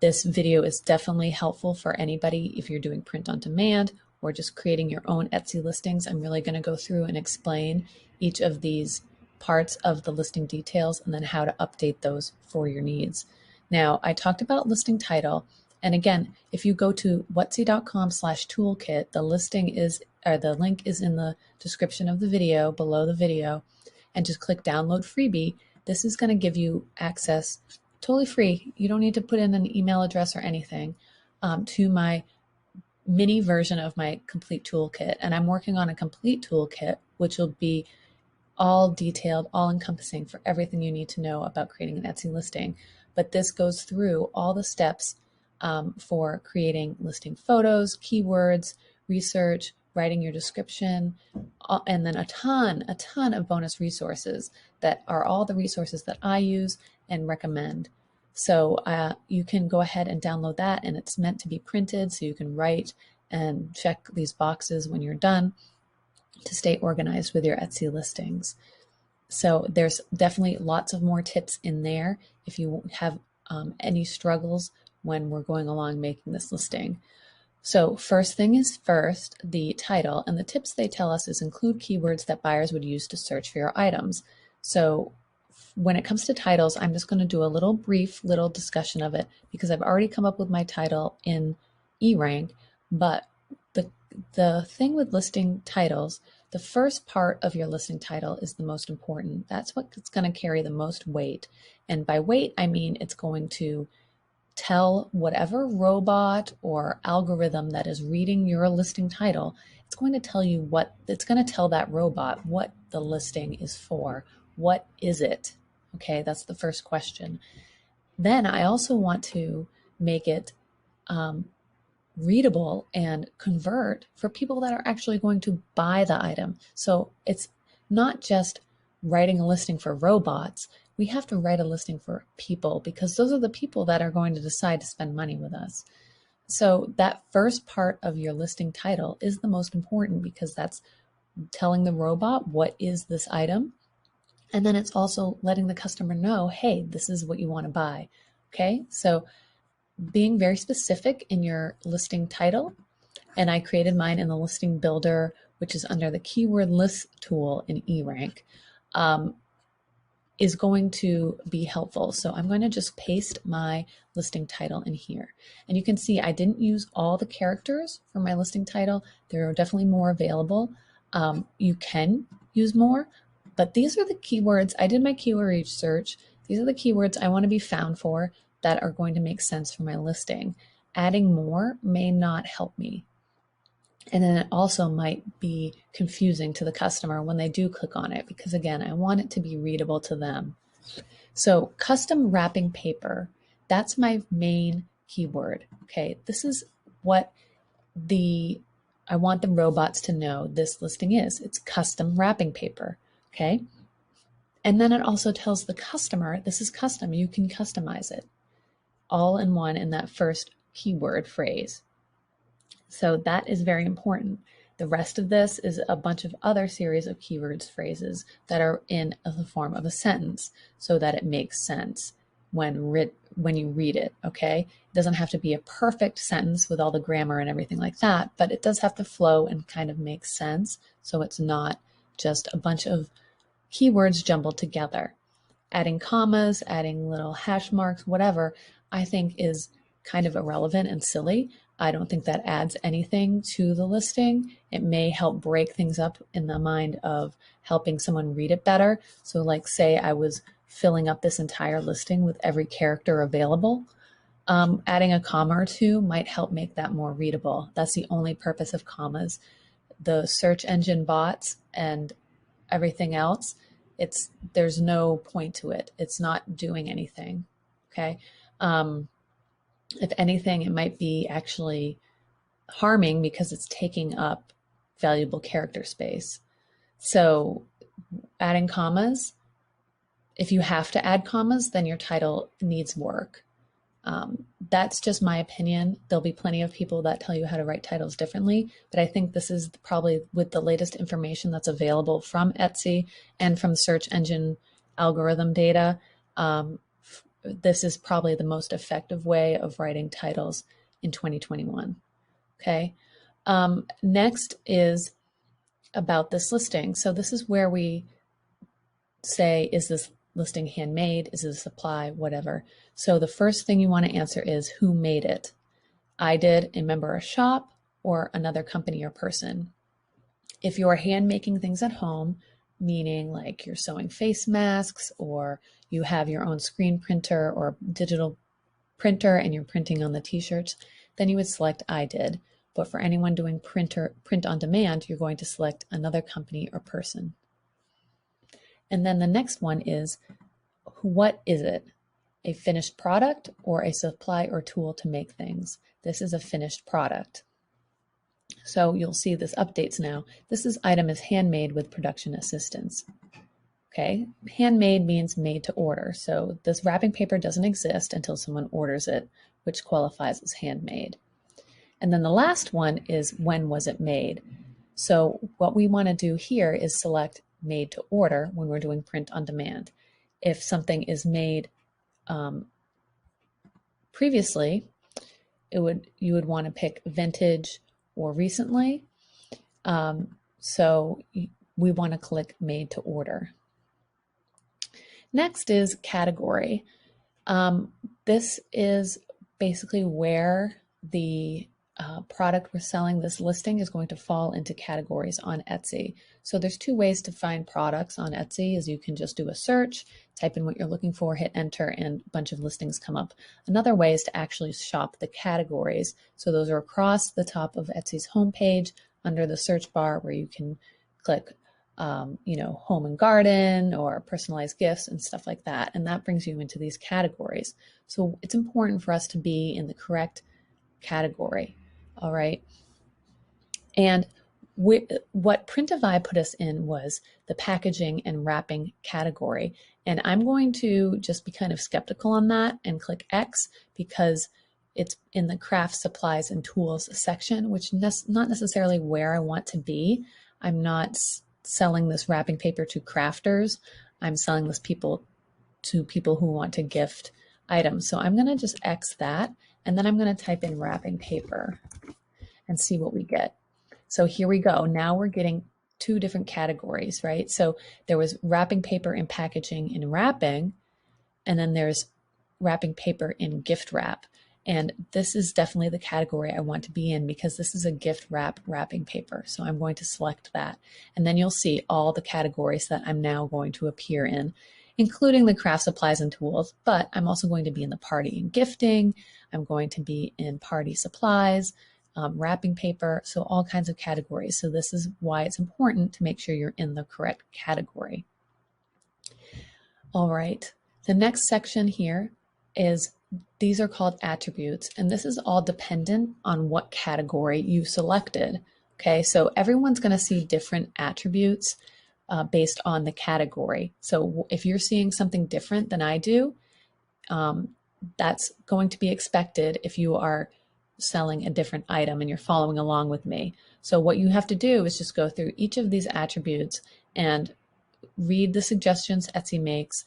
This video is definitely helpful for anybody if you're doing print on demand or just creating your own Etsy listings. I'm really gonna go through and explain each of these parts of the listing details, and then how to update those for your needs. Now, I talked about listing title. And again, if you go to whutsy.com/toolkit, the link is in the description of the video, below the video, and just click download freebie. This is going to give you access totally free. You don't need to put in an email address or anything, to my mini version of my complete toolkit. And I'm working on a complete toolkit, which will be all detailed, all encompassing for everything you need to know about creating an Etsy listing. But this goes through all the steps for creating listing photos, keywords, research, writing your description, and then a ton of bonus resources that are all the resources that I use and recommend. So you can go ahead and download that, and it's meant to be printed, so you can write and check these boxes when you're done to stay organized with your Etsy listings. So there's definitely lots of more tips in there if you have any struggles when we're going along making this listing. So first thing is first, the title, and the tips they tell us is include keywords that buyers would use to search for your items. So when it comes to titles, I'm just going to do a brief discussion of it, because I've already come up with my title in eRank. But the thing with listing titles, the first part of your listing title is the most important. That's what's going to carry the most weight. And by weight, I mean it's going to tell whatever robot or algorithm that is reading your listing title, it's going to tell that robot what the listing is for. What is it? Okay, that's the first question. Then I also want to make it readable and convert for people that are actually going to buy the item. So it's not just writing a listing for robots. We have to write a listing for people, because those are the people that are going to decide to spend money with us. So that first part of your listing title is the most important, because that's telling the robot what is this item. And then it's also letting the customer know, hey, this is what you want to buy. Okay, so being very specific in your listing title, and I created mine in the listing builder, which is under the keyword list tool in eRank, is going to be helpful. So I'm going to just paste my listing title in here. And you can see I didn't use all the characters for my listing title. There are definitely more available. You can use more, but these are the keywords. I did my keyword research. these are the keywords I want to be found for that are going to make sense for my listing. Adding more may not help me. And then it also might be confusing to the customer when they do click on it, because again, I want it to be readable to them. So custom wrapping paper, that's my main keyword. Okay, this is what I want the robots to know this listing is. It's custom wrapping paper. Okay. And then it also tells the customer this is custom. You can customize it all in one in that first keyword phrase. So that is very important. The rest of this is a bunch of other series of keywords phrases that are in the form of a sentence so that it makes sense when you read it, okay? It doesn't have to be a perfect sentence with all the grammar and everything like that, but it does have to flow and kind of make sense so it's not just a bunch of keywords jumbled together. Adding commas, adding little hash marks, whatever, I think is kind of irrelevant and silly. I don't think that adds anything to the listing. It may help break things up in the mind of helping someone read it better. So like say I was filling up this entire listing with every character available. Adding a comma or two might help make that more readable. That's the only purpose of commas. The search engine bots and everything else, there's no point to it. It's not doing anything, okay? If anything, it might be actually harming because it's taking up valuable character space. So adding commas, if you have to add commas, then your title needs work. That's just my opinion. There'll be plenty of people that tell you how to write titles differently, but I think this is probably with the latest information that's available from Etsy and from search engine algorithm data. This is probably the most effective way of writing titles in 2021. Okay. Next is about this listing. So this is where we say, is this listing handmade? Is it a supply? Whatever. So the first thing you want to answer is who made it? I did, a member of a shop, or another company or person. If you're hand making things at home, meaning like you're sewing face masks or you have your own screen printer or digital printer and you're printing on the t-shirts, then you would select I did. But for anyone doing print on demand, you're going to select another company or person. And then the next one is, what is it? A finished product or a supply or tool to make things? This is a finished product. So you'll see this updates now. This item is handmade with production assistance. Okay, handmade means made to order. So this wrapping paper doesn't exist until someone orders it, which qualifies as handmade. And then the last one is, when was it made? So what we want to do here is select made to order when we're doing print on demand. If something is made previously, you would want to pick vintage or recently. So we want to click made to order. Next is category. This is basically where the product we're selling, this listing, is going to fall into categories on Etsy. So there's two ways to find products on Etsy. Is you can just do a search, type in what you're looking for, hit enter, and a bunch of listings come up. Another way is to actually shop the categories. So those are across the top of Etsy's homepage under the search bar, where you can click home and garden or personalized gifts and stuff like that. And that brings you into these categories. So it's important for us to be in the correct category. All right. And what Printify put us in was the packaging and wrapping category. And I'm going to just be kind of skeptical on that and click X, because it's in the craft supplies and tools section, which not necessarily where I want to be. I'm not selling this wrapping paper to crafters. I'm selling this to people who want to gift items. So I'm going to just X that, and then I'm going to type in wrapping paper and see what we get. So here we go. Now we're getting two different categories, right? So there was wrapping paper in packaging and wrapping, and then there's wrapping paper in gift wrap. And this is definitely the category I want to be in, because this is a gift wrapping paper. So I'm going to select that. And then you'll see all the categories that I'm now going to appear in. including the craft supplies and tools, but I'm also going to be in the party and gifting. I'm going to be in party supplies, wrapping paper, so all kinds of categories. So this is why it's important to make sure you're in the correct category. All right, the next section here is, these are called attributes, and this is all dependent on what category you selected. Okay, so everyone's going to see different attributes based on the category. So if you're seeing something different than I do, that's going to be expected if you are selling a different item and you're following along with me. So what you have to do is just go through each of these attributes and read the suggestions Etsy makes,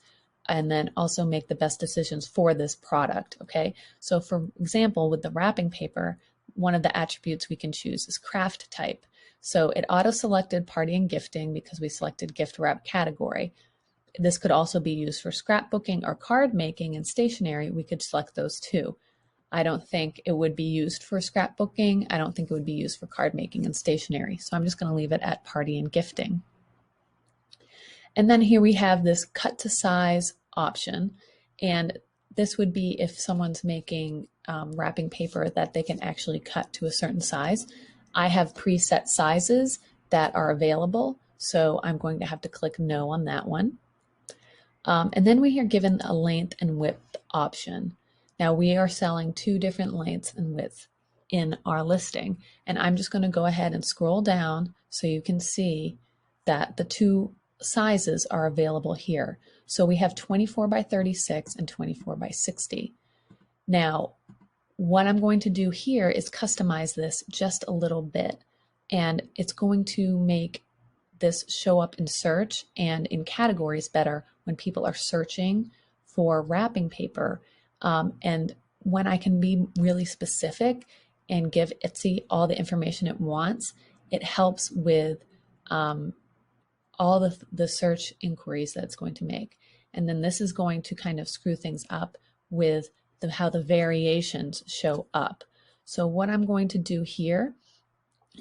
and then also make the best decisions for this product. Okay, so for example, with the wrapping paper, one of the attributes we can choose is craft type. So it auto-selected party and gifting because we selected gift wrap category. This could also be used for scrapbooking or card making and stationery. We could select those too. I don't think it would be used for scrapbooking. I don't think it would be used for card making and stationery. So I'm just going to leave it at party and gifting. And then here we have this cut to size option. And this would be if someone's making wrapping paper that they can actually cut to a certain size. I have preset sizes that are available, so I'm going to have to click no on that one. And then we are given a length and width option. Now we are selling 2 different lengths and widths in our listing, and I'm just going to go ahead and scroll down so you can see that the 2 sizes are available here. So we have 24 by 36 and 24 by 60. Now, what I'm going to do here is customize this just a little bit, and it's going to make this show up in search and in categories better when people are searching for wrapping paper. And when I can be really specific and give Etsy all the information it wants, it helps with all the search inquiries that it's going to make. And then this is going to kind of screw things up with how the variations show up. So what I'm going to do here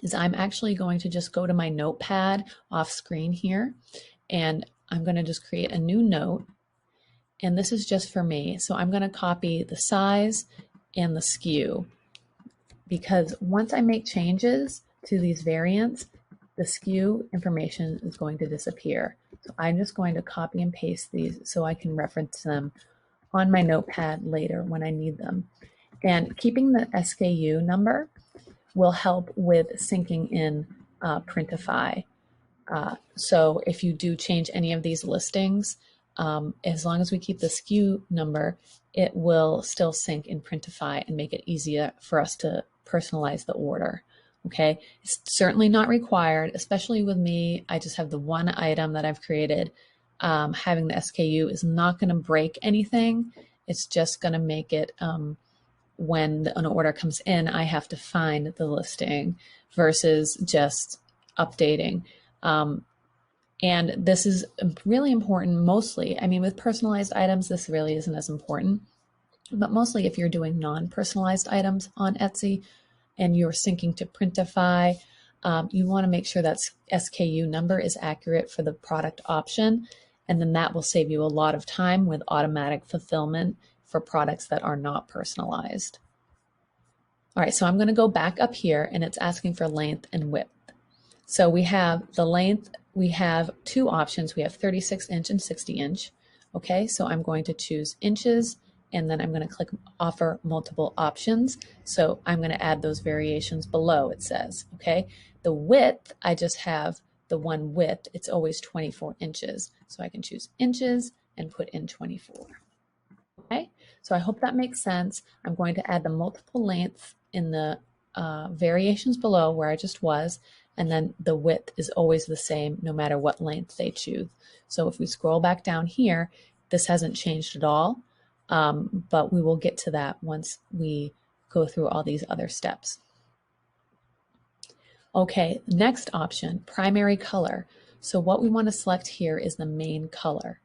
is I'm actually going to just go to my notepad off screen here, and I'm going to just create a new note. And this is just for me. So I'm going to copy the size and the SKU, because once I make changes to these variants, the SKU information is going to disappear. So I'm just going to copy and paste these so I can reference them on my notepad later when I need them. And keeping the SKU number will help with syncing in Printify. So if you do change any of these listings, as long as we keep the SKU number, it will still sync in Printify and make it easier for us to personalize the order. Okay, it's certainly not required, especially with me. I just have the one item that I've created. Having the SKU is not going to break anything. It's just going to make it when an order comes in, I have to find the listing versus just updating. And this is really important mostly. I mean, with personalized items, this really isn't as important. But mostly if you're doing non-personalized items on Etsy and you're syncing to Printify, you want to make sure that SKU number is accurate for the product option. And then that will save you a lot of time with automatic fulfillment for products that are not personalized. All right, so I'm going to go back up here, and it's asking for length and width. So we have the length, we have 2 options. We have 36-inch and 60-inch. Okay, so I'm going to choose inches, and then I'm going to click offer multiple options. So I'm going to add those variations below, it says. Okay, the width, I just have the one width. It's always 24 inches. So I can choose inches and put in 24. Okay, so I hope that makes sense. I'm going to add the multiple lengths in the variations below where I just was, and then the width is always the same no matter what length they choose. So if we scroll back down here, this hasn't changed at all, but we will get to that once we go through all these other steps. Okay, next option, primary color. So what we want to select here is the main color.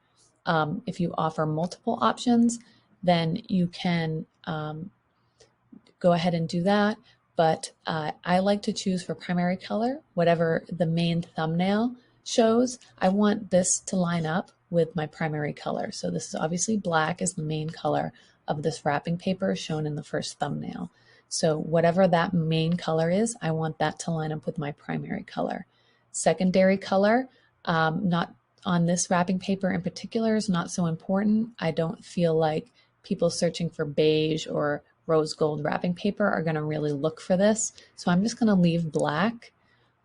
If you offer multiple options, then you can go ahead and do that. But I like to choose for primary color, whatever the main thumbnail shows, I want this to line up with my primary color. So this is obviously black is the main color of this wrapping paper shown in the first thumbnail. So whatever that main color is, I want that to line up with my primary color. Secondary color, not on this wrapping paper in particular, is not so important. I don't feel like people searching for beige or rose gold wrapping paper are going to really look for this. So I'm just going to leave black,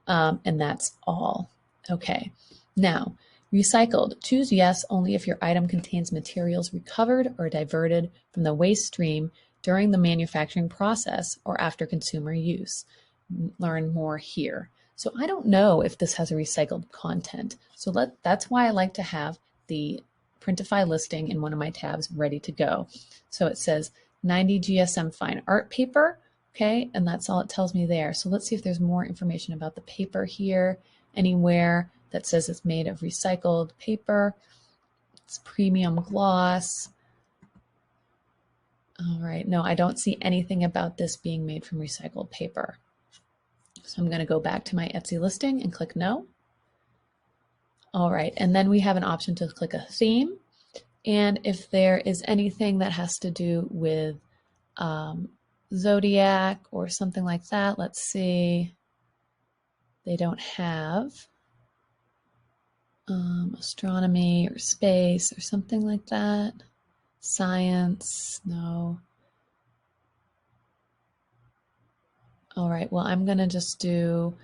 and that's all. Okay, now recycled. Choose yes only if your item contains materials recovered or diverted from the waste stream during the manufacturing process or after consumer use. Learn more here. So I don't know if this has a recycled content. So that's why I like to have the Printify listing in one of my tabs ready to go. So it says 90 GSM fine art paper, okay, and that's all it tells me there. So let's see if there's more information about the paper here, anywhere that says it's made of recycled paper. It's premium gloss. All right, no, I don't see anything about this being made from recycled paper. So I'm going to go back to my Etsy listing and click no. All right, and then we have an option to click a theme. And if there is anything that has to do with zodiac or something like that, let's see. They don't have astronomy or space or something like that. Science, no. All right, well, I'm going to just do,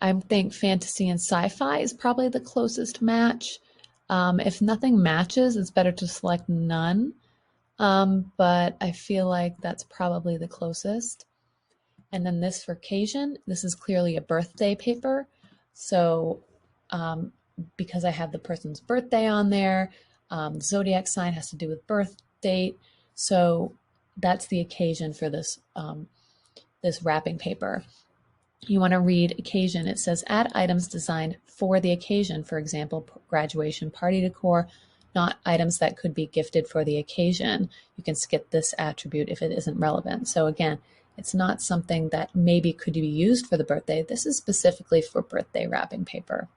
I think fantasy and sci-fi is probably the closest match. If nothing matches, it's better to select none, but I feel like that's probably the closest. And then this for occasion, this is clearly a birthday paper. So because I have the person's birthday on there, zodiac sign has to do with birth date. So that's the occasion for this this wrapping paper. You want to read occasion. It says add items designed for the occasion, for example, graduation party decor, not items that could be gifted for the occasion. You can skip this attribute if it isn't relevant. So again, it's not something that maybe could be used for the birthday. This is specifically for birthday wrapping paper.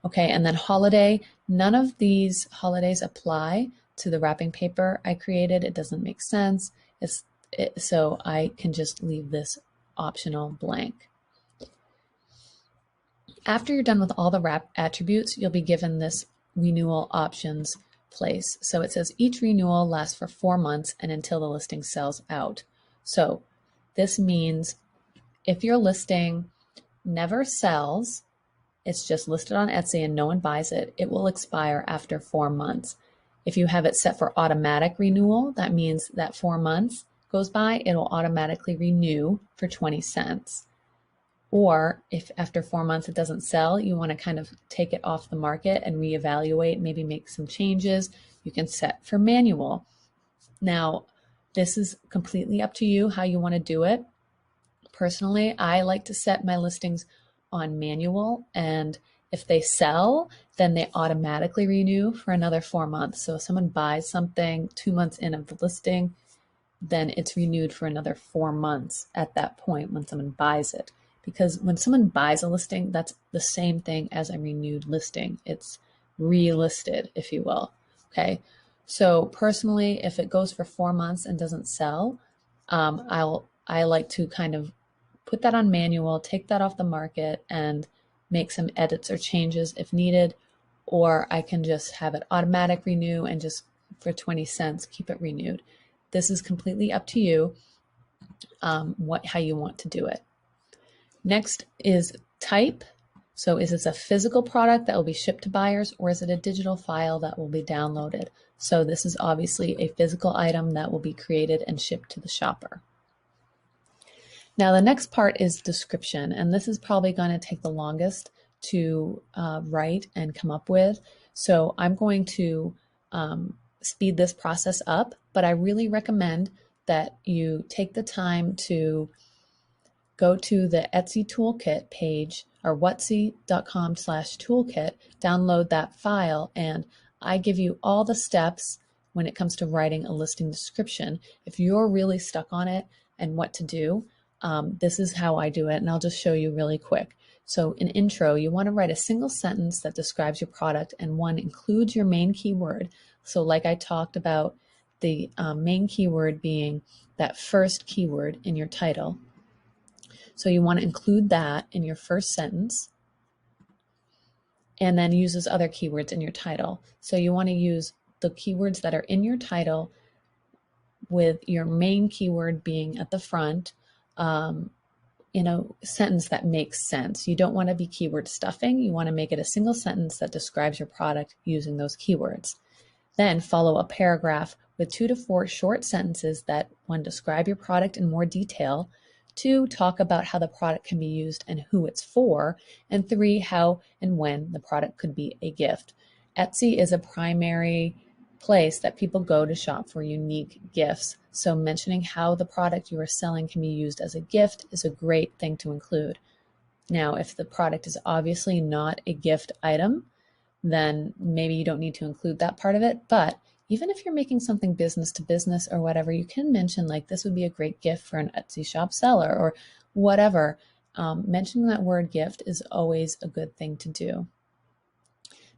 Okay, and then holiday, none of these holidays apply to the wrapping paper I created. It doesn't make sense. So I can just leave this optional blank. After you're done with all the wrap attributes, you'll be given this renewal options place. So it says each renewal lasts for 4 months and until the listing sells out. So this means if your listing never sells, it's just listed on Etsy and no one buys it, it will expire after 4 months. If you have it set for automatic renewal, that means that 4 months goes by, it'll automatically renew for 20 cents. Or if after 4 months it doesn't sell, you want to kind of take it off the market and reevaluate, maybe make some changes, you can set for manual. Now, this is completely up to you how you want to do it. Personally, I like to set my listings on manual, and if they sell, then they automatically renew for another 4 months. So if someone buys something 2 months in of the listing, then it's renewed for another 4 months at that point when someone buys it. Because when someone buys a listing, that's the same thing as a renewed listing. It's relisted, if you will. Okay. So personally, if it goes for 4 months and doesn't sell, I like to kind of put that on manual, take that off the market, and make some edits or changes if needed. Or I can just have it automatic renew and just for 20 cents keep it renewed. This is completely up to you, how you want to do it. Next is type. So is this a physical product that will be shipped to buyers, or is it a digital file that will be downloaded? So this is obviously a physical item that will be created and shipped to the shopper. Now the next part is description, and this is probably going to take the longest to write and come up with. So I'm going to speed this process up, but I really recommend that you take the time to go to the Etsy toolkit page or whutsy.com/toolkit, download that file, and I give you all the steps when it comes to writing a listing description. If you're really stuck on it and what to do, this is how I do it, and I'll just show you really quick. So in intro, you want to write a single sentence that describes your product and one includes your main keyword. So like I talked about, the main keyword being that first keyword in your title. So you want to include that in your first sentence and then use those other keywords in your title. So you want to use the keywords that are in your title with your main keyword being at the front, in a sentence that makes sense. You don't want to be keyword stuffing. You want to make it a single sentence that describes your product using those keywords. Then follow a paragraph with 2 to 4 short sentences that, 1, describe your product in more detail, 2, talk about how the product can be used and who it's for, and 3, how and when the product could be a gift. Etsy is a primary place that people go to shop for unique gifts. So mentioning how the product you are selling can be used as a gift is a great thing to include. Now, if the product is obviously not a gift item, then maybe you don't need to include that part of it. But even if you're making something business to business or whatever, you can mention like this would be a great gift for an Etsy shop seller or whatever. Mentioning that word gift is always a good thing to do.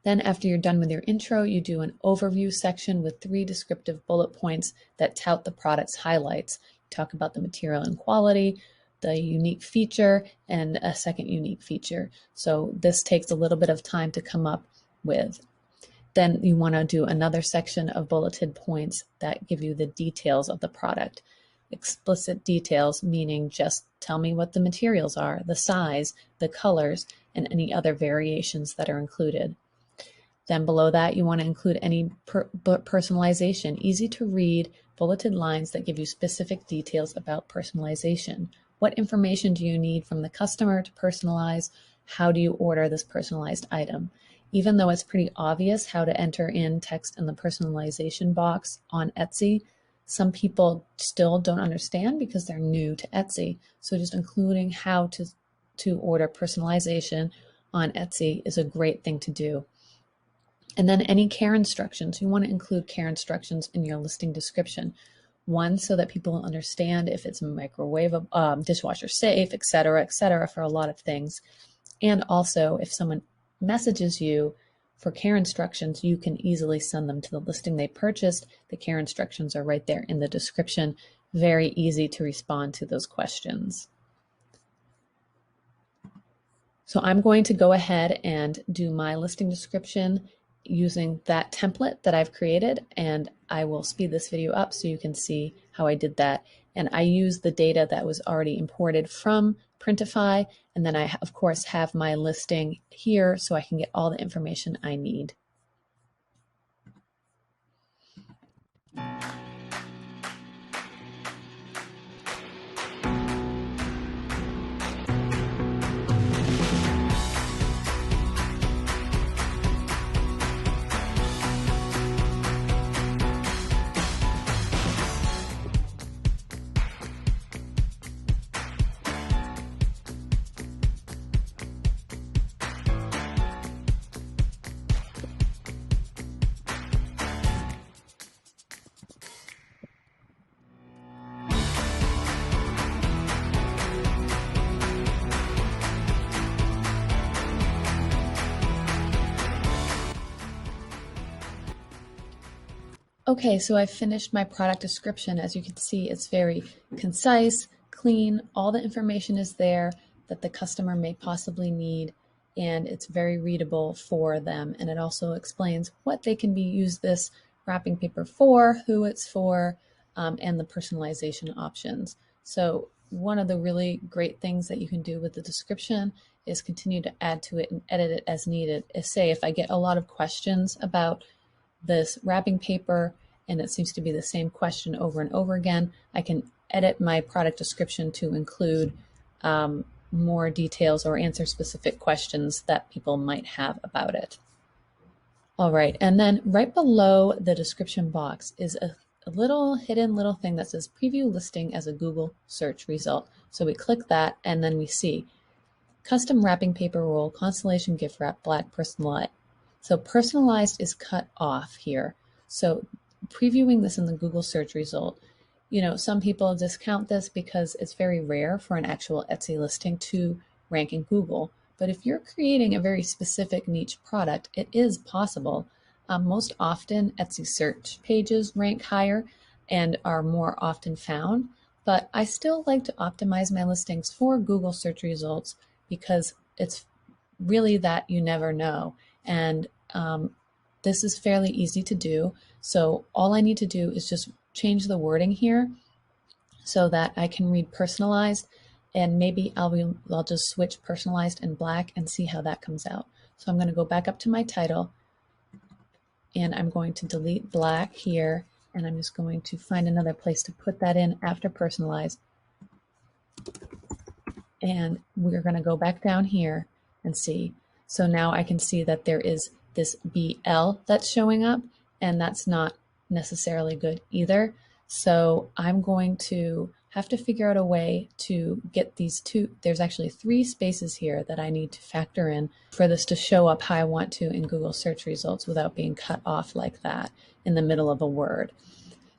Then after you're done with your intro, you do an overview section with 3 descriptive bullet points that tout the product's highlights. You talk about the material and quality, the unique feature, and a second unique feature. So this takes a little bit of time to come up with. Then you want to do another section of bulleted points that give you the details of the product. Explicit details, meaning just tell me what the materials are, the size, the colors, and any other variations that are included. Then below that, you want to include any personalization, easy to read, bulleted lines that give you specific details about personalization. What information do you need from the customer to personalize? How do you order this personalized item? Even though it's pretty obvious how to enter in text in the personalization box on Etsy, some people still don't understand because they're new to Etsy. So just including how to order personalization on Etsy is a great thing to do. And then any care instructions, you want to include care instructions in your listing description. 1, so that people understand if it's microwave, dishwasher safe, et cetera, for a lot of things. And also if someone messages you for care instructions, you can easily send them to the listing they purchased. The care instructions are right there in the description. Very easy to respond to those questions. So I'm going to go ahead and do my listing description using that template that I've created, and I will speed this video up so you can see how I did that. And I use the data that was already imported from Printify, and then I of course have my listing here so I can get all the information I need. Okay, so I've finished my product description. As you can see, it's very concise, clean, all the information is there that the customer may possibly need, and it's very readable for them. And it also explains what they can use this wrapping paper for, who it's for, and the personalization options. So one of the really great things that you can do with the description is continue to add to it and edit it as needed. Say if I get a lot of questions about this wrapping paper and it seems to be the same question over and over again, I can edit my product description to include more details or answer specific questions that people might have about it. All right, and then right below the description box is a little hidden little thing that says preview listing as a Google search result. So we click that and then we see custom wrapping paper roll, Constellation gift wrap, black personalized. So personalized is cut off here. So previewing this in the Google search result, you know, some people discount this because it's very rare for an actual Etsy listing to rank in Google. But if you're creating a very specific niche product, it is possible. Most often, Etsy search pages rank higher and are more often found, but I still like to optimize my listings for Google search results because it's really that you never know. And this is fairly easy to do. So all I need to do is just change the wording here so that I can read personalized, and maybe I'll just switch personalized and black and see how that comes out. So I'm going to go back up to my title and I'm going to delete black here, and I'm just going to find another place to put that in after personalized. And we're going to go back down here and see. So now I can see that there is this BL that's showing up, and that's not necessarily good either. So I'm going to have to figure out a way to get these two. There's actually 3 spaces here that I need to factor in for this to show up how I want to in Google search results without being cut off like that in the middle of a word.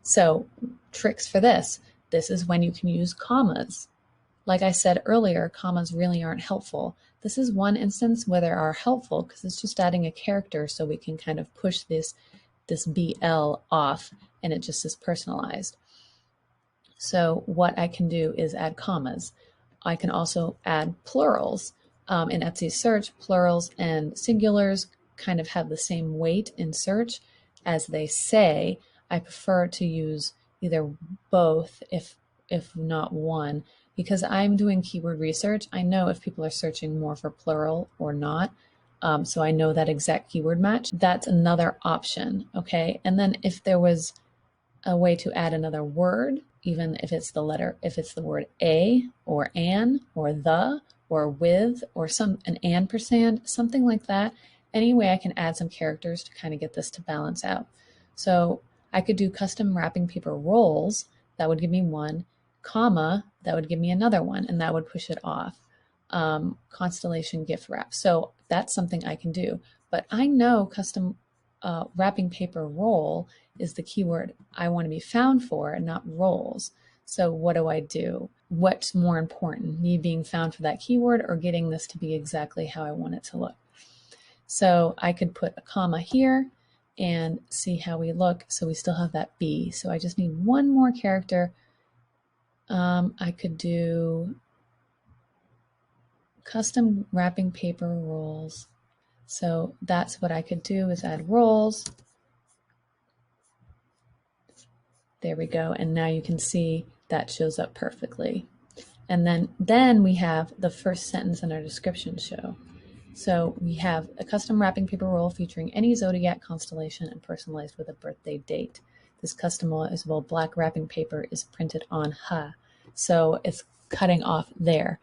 So tricks for this. This is when you can use commas. Like I said earlier, commas really aren't helpful. This is one instance where they are helpful because it's just adding a character so we can kind of push this BL off and it just is personalized. So what I can do is add commas. I can also add plurals. In Etsy search, plurals and singulars kind of have the same weight in search as they say. I prefer to use either both if not one, because I'm doing keyword research. I know if people are searching more for plural or not. So I know that exact keyword match. That's another option, okay? And then if there was a way to add another word, even if it's the word a or an or the or with or an ampersand, something like that. Any way I can add some characters to kind of get this to balance out. So I could do custom wrapping paper rolls. That would give me one, comma, that would give me another one, and that would push it off. Constellation gift wrap. So that's something I can do. But I know custom wrapping paper roll is the keyword I want to be found for and not rolls. So what do I do? What's more important, me being found for that keyword or getting this to be exactly how I want it to look? So I could put a comma here and see how we look. So we still have that B. So I just need one more character. I could do custom wrapping paper rolls. So that's what I could do, is add rolls. There we go. And now you can see that shows up perfectly. And then we have the first sentence in our description show. So we have a custom wrapping paper roll featuring any zodiac constellation and personalized with a birthday date. This customizable black wrapping paper is printed on Ha. So it's cutting off there.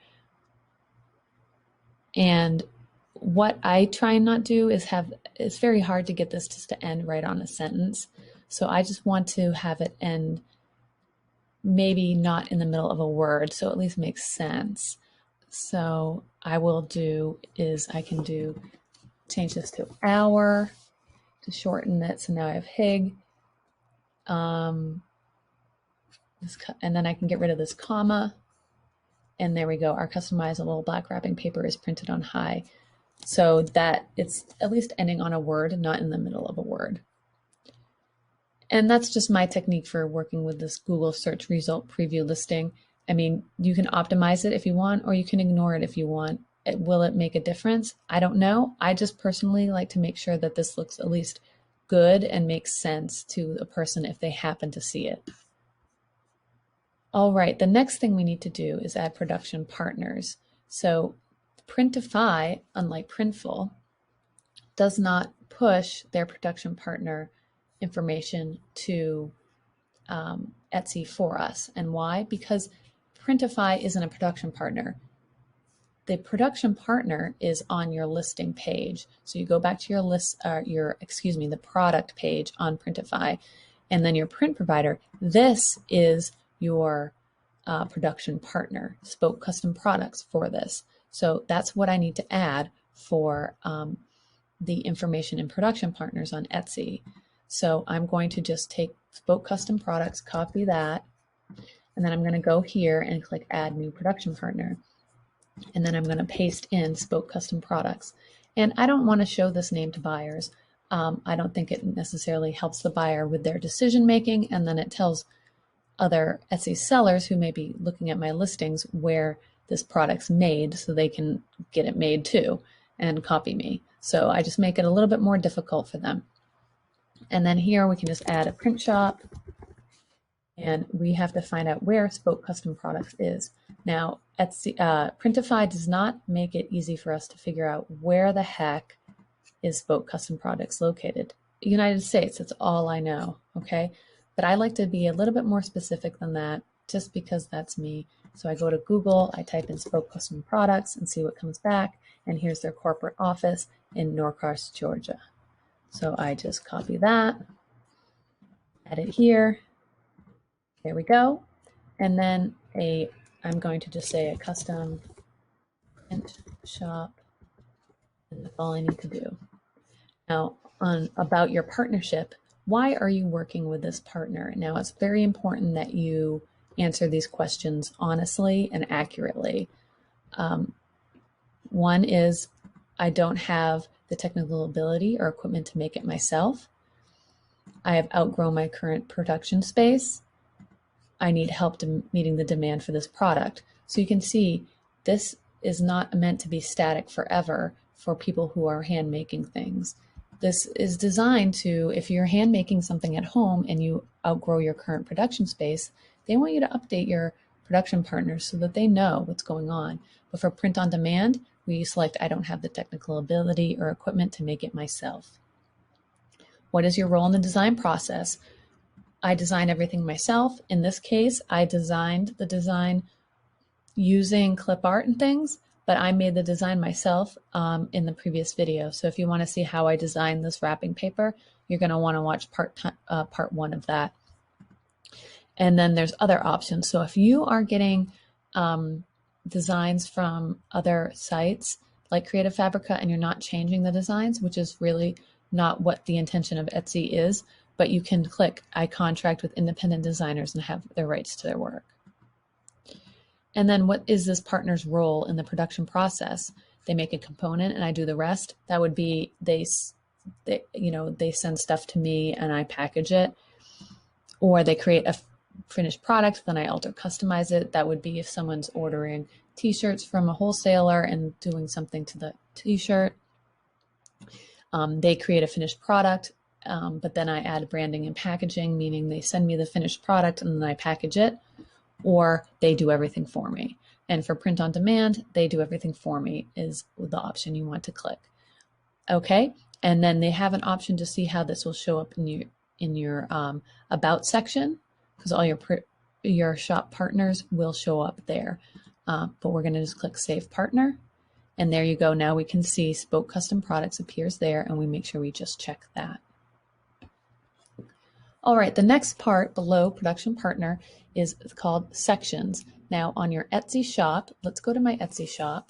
And what I try and not do is it's very hard to get this just to end right on a sentence. So I just want to have it end maybe not in the middle of a word, so at least makes sense. So I will do is I can change this to hour to shorten it. So now I have HIG. And then I can get rid of this comma. And there we go. Our customizable black wrapping paper is printed on high. So that it's at least ending on a word, not in the middle of a word. And that's just my technique for working with this Google search result preview listing. I mean, you can optimize it if you want, or you can ignore it if you want. Will it make a difference? I don't know. I just personally like to make sure that this looks at least good and makes sense to a person if they happen to see it. All right, the next thing we need to do is add production partners. So Printify, unlike Printful, does not push their production partner information to Etsy for us. And why? Because Printify isn't a production partner. The production partner is on your listing page. So you go back to the product page on Printify, and then your print provider. This is your production partner, Spoke Custom Products for this. So that's what I need to add for the information in production partners on Etsy. So I'm going to just take Spoke Custom Products, copy that, and then I'm going to go here and click Add New Production Partner. And then I'm going to paste in Spoke Custom Products. And I don't want to show this name to buyers. I don't think it necessarily helps the buyer with their decision making. And then it tells other Etsy sellers who may be looking at my listings where this product's made so they can get it made too and copy me. So I just make it a little bit more difficult for them. And then here we can just add a print shop, and we have to find out where Spoke Custom Products is. Now, Etsy, Printify does not make it easy for us to figure out where the heck is Spoke Custom Products located. United States, that's all I know, okay? But I like to be a little bit more specific than that just because that's me. So I go to Google, I type in Spoke Custom Products and see what comes back. And here's their corporate office in Norcross, Georgia. So I just copy that, add it here. There we go. And then I'm going to just say a custom print shop, and that's all I need to do. Now, about your partnership, why are you working with this partner? Now, it's very important that you answer these questions honestly and accurately. One is, I don't have the technical ability or equipment to make it myself. I have outgrown my current production space. I need help meeting the demand for this product. So you can see this is not meant to be static forever for people who are hand making things. This is designed to, if you're hand making something at home and you outgrow your current production space, they want you to update your production partners so that they know what's going on. But for print on demand, we select I don't have the technical ability or equipment to make it myself. What is your role in the design process? I design everything myself. In this case, I designed the design using clip art and things, but I made the design myself in the previous video. So if you want to see how I designed this wrapping paper, you're going to want to watch part one of that. And then there's other options. So if you are getting designs from other sites like Creative Fabrica and you're not changing the designs, which is really not what the intention of Etsy is, but you can click I contract with independent designers and have their rights to their work. And then what is this partner's role in the production process? They make a component and I do the rest. That would be they send stuff to me and I package it, or they create a finished product, then I alter customize it. That would be if someone's ordering t-shirts from a wholesaler and doing something to the t-shirt. They create a finished product, but then I add branding and packaging, meaning they send me the finished product and then I package it, or they do everything for me. And for print on demand, they do everything for me is the option you want to click. Okay, and then they have an option to see how this will show up in your about section, because all your shop partners will show up there. But we're going to just click Save Partner. And there you go. Now we can see Spoke Custom Products appears there, and we make sure we just check that. All right, the next part below Production Partner is called Sections. Now on your Etsy shop, let's go to my Etsy shop.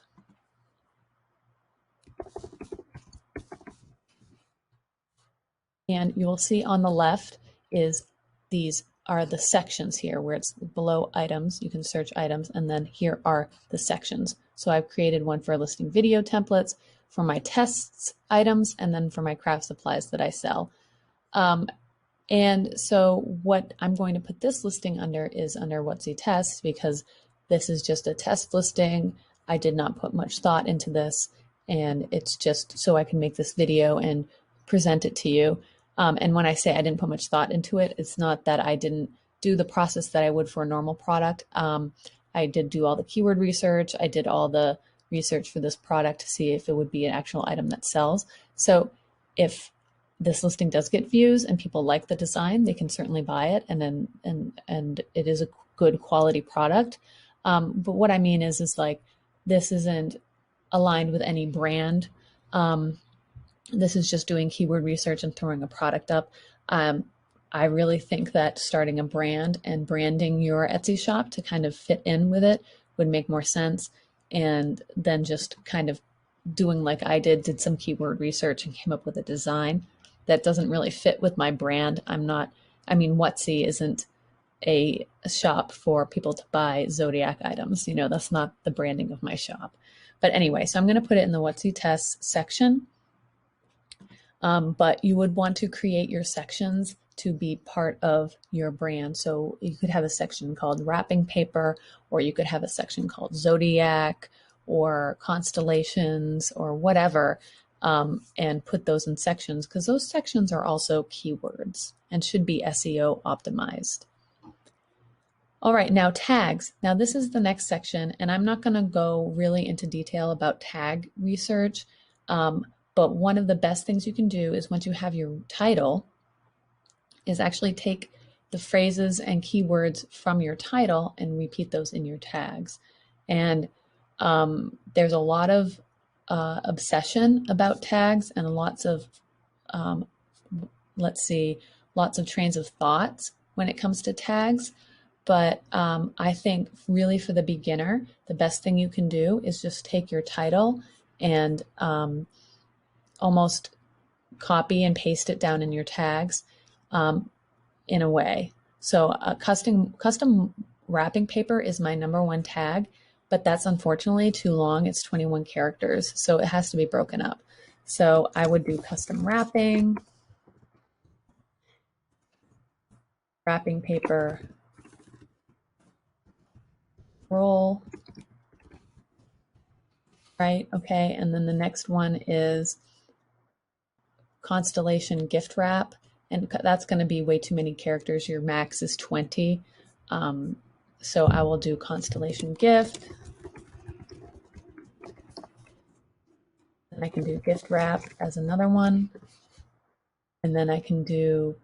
And you will see on the left is these are the sections here where it's below items. You can search items, and then here are the sections. So I've created one for listing video templates, for my tests items, and then for my craft supplies that I sell. And so what I'm going to put this listing under is under Whutsy Tests, because this is just a test listing. I did not put much thought into this, and it's just so I can make this video and present it to you. And when I say I didn't put much thought into it, it's not that I didn't do the process that I would for a normal product. I did do all the keyword research. I did all the research for this product to see if it would be an actual item that sells. So if this listing does get views and people like the design, they can certainly buy it, and it is a good quality product. But what I mean is like this isn't aligned with any brand. This is just doing keyword research and throwing a product up. I really think that starting a brand and branding your Etsy shop to kind of fit in with it would make more sense. And then just kind of doing like I did some keyword research and came up with a design that doesn't really fit with my brand. Whutsy isn't a shop for people to buy Zodiac items. You know, that's not the branding of my shop. But anyway, so I'm going to put it in the Whutsy tests section. But you would want to create your sections to be part of your brand. So you could have a section called wrapping paper, or you could have a section called Zodiac or constellations or whatever, and put those in sections, because those sections are also keywords and should be SEO optimized. All right, now tags. Now this is the next section, and I'm not going to go really into detail about tag research, but one of the best things you can do is once you have your title, is actually take the phrases and keywords from your title and repeat those in your tags. And there's a lot of obsession about tags and lots of, lots of trains of thoughts when it comes to tags. But I think really for the beginner, the best thing you can do is just take your title and almost copy and paste it down in your tags in a way. So custom wrapping paper is my #1 tag, but that's unfortunately too long. It's 21 characters, so it has to be broken up. So I would do custom wrapping paper, roll, right? Okay, and then the next one is constellation gift wrap, and that's going to be way too many characters. Your max is 20. So I will do constellation gift. And I can do gift wrap as another one. And then I can do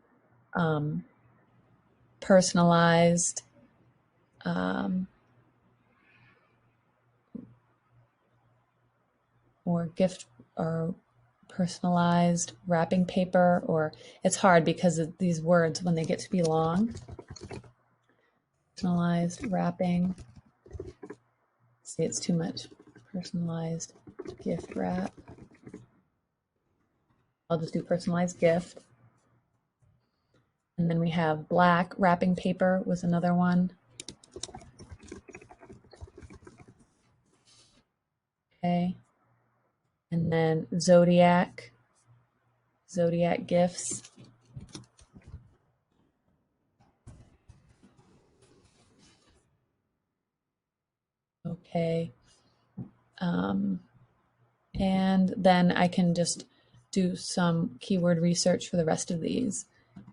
personalized or gift or personalized wrapping paper, or it's hard because of these words when they get to be long. Personalized wrapping. See, it's too much. Personalized gift wrap. I'll just do personalized gift. And then we have black wrapping paper was another one. Okay. And then Zodiac gifts. Okay. And then I can just do some keyword research for the rest of these.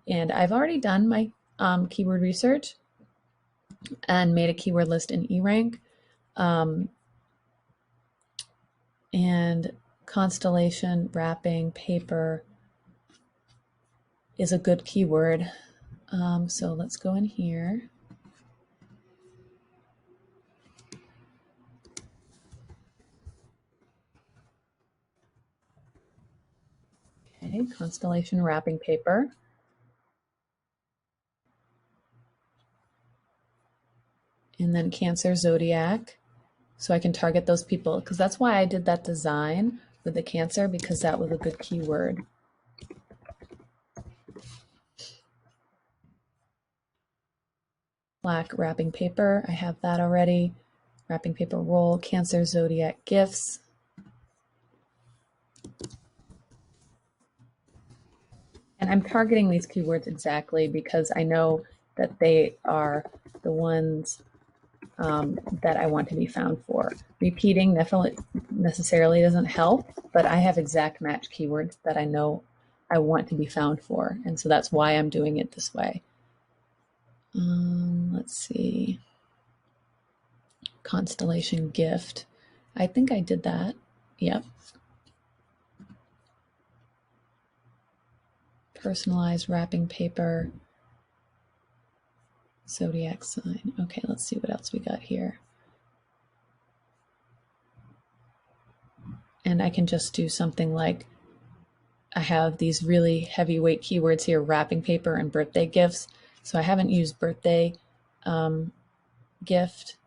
And I've already done my keyword research and made a keyword list in eRank. And constellation wrapping paper is a good keyword. So let's go in here. Okay, constellation wrapping paper. And then Cancer Zodiac. So I can target those people, because that's why I did that design with the Cancer, because that was a good keyword. Black wrapping paper, I have that already. Wrapping paper roll, Cancer Zodiac gifts. And I'm targeting these keywords exactly because I know that they are the ones that I want to be found for. Repeating definitely necessarily doesn't help, but I have exact match keywords that I know I want to be found for. And so that's why I'm doing it this way. Let's see. Constellation gift. I think I did that. Yep. Personalized wrapping paper. Zodiac sign. Okay, let's see what else we got here. And I can just do something like, I have these really heavyweight keywords here, wrapping paper and birthday gifts. So I haven't used birthday gift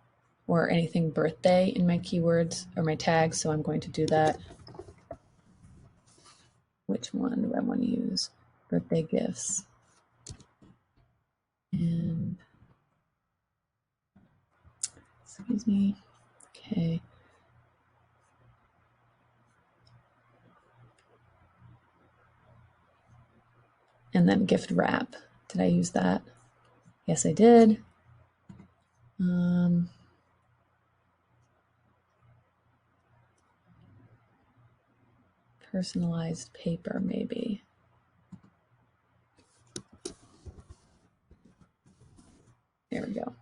or anything birthday in my keywords or my tags, so I'm going to do that. Which one do I want to use? Birthday gifts. And Excuse me. Okay. And then gift wrap. Did I use that? Yes, I did. Personalized paper, maybe. There we go.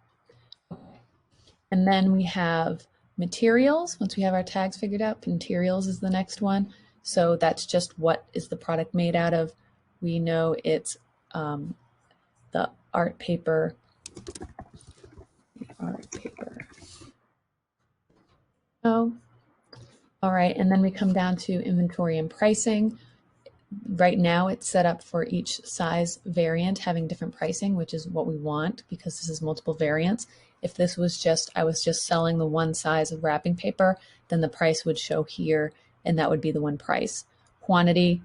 And then we have materials. Once we have our tags figured out, materials is the next one. So that's just what is the product made out of. We know it's the art paper. Oh, all right. And then we come down to inventory and pricing. Right now it's set up for each size variant having different pricing, which is what we want because this is multiple variants. If this was just, I was just selling the one size of wrapping paper, then the price would show here and that would be the one price. Quantity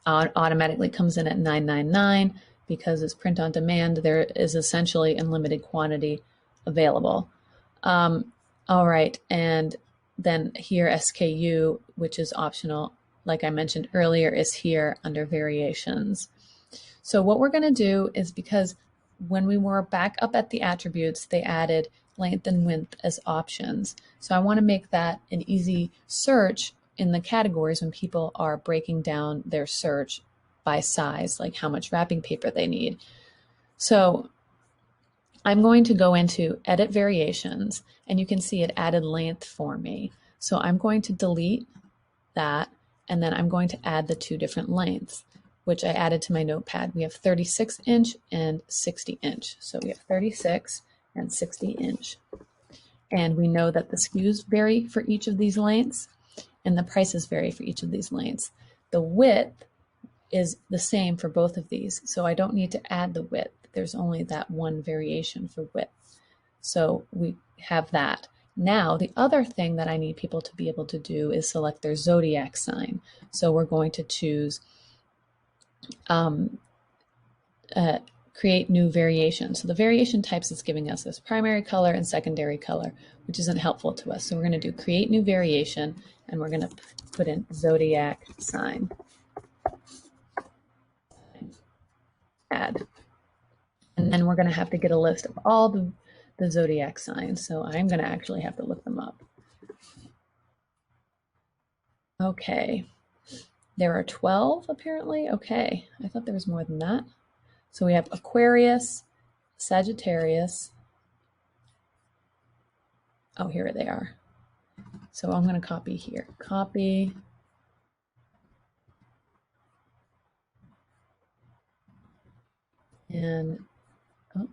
automatically comes in at $9.99 because it's print on demand. There is essentially unlimited quantity available. All right, and then here SKU, which is optional, like I mentioned earlier, is here under variations. So what we're going to do is, because when we were back up at the attributes, they added length and width as options. So I want to make that an easy search in the categories when people are breaking down their search by size, like how much wrapping paper they need. So I'm going to go into edit variations and you can see it added length for me. So I'm going to delete that and then I'm going to add the two different lengths, which I added to my notepad. We have 36 inch and 60 inch. So we have 36 and 60 inch. And we know that the SKUs vary for each of these lengths and the prices vary for each of these lengths. The width is the same for both of these. So I don't need to add the width. There's only that one variation for width. So we have that. Now, the other thing that I need people to be able to do is select their zodiac sign. So we're going to choose create new variation. So the variation types it's giving us is primary color and secondary color, which isn't helpful to us. So we're going to do create new variation and we're going to put in zodiac sign. Add. And then we're going to have to get a list of all the zodiac signs. So I'm going to actually have to look them up. Okay. There are 12 apparently. Okay. I thought there was more than that. So we have Aquarius, Sagittarius. Oh, here they are. So I'm going to copy here. Copy. And oh.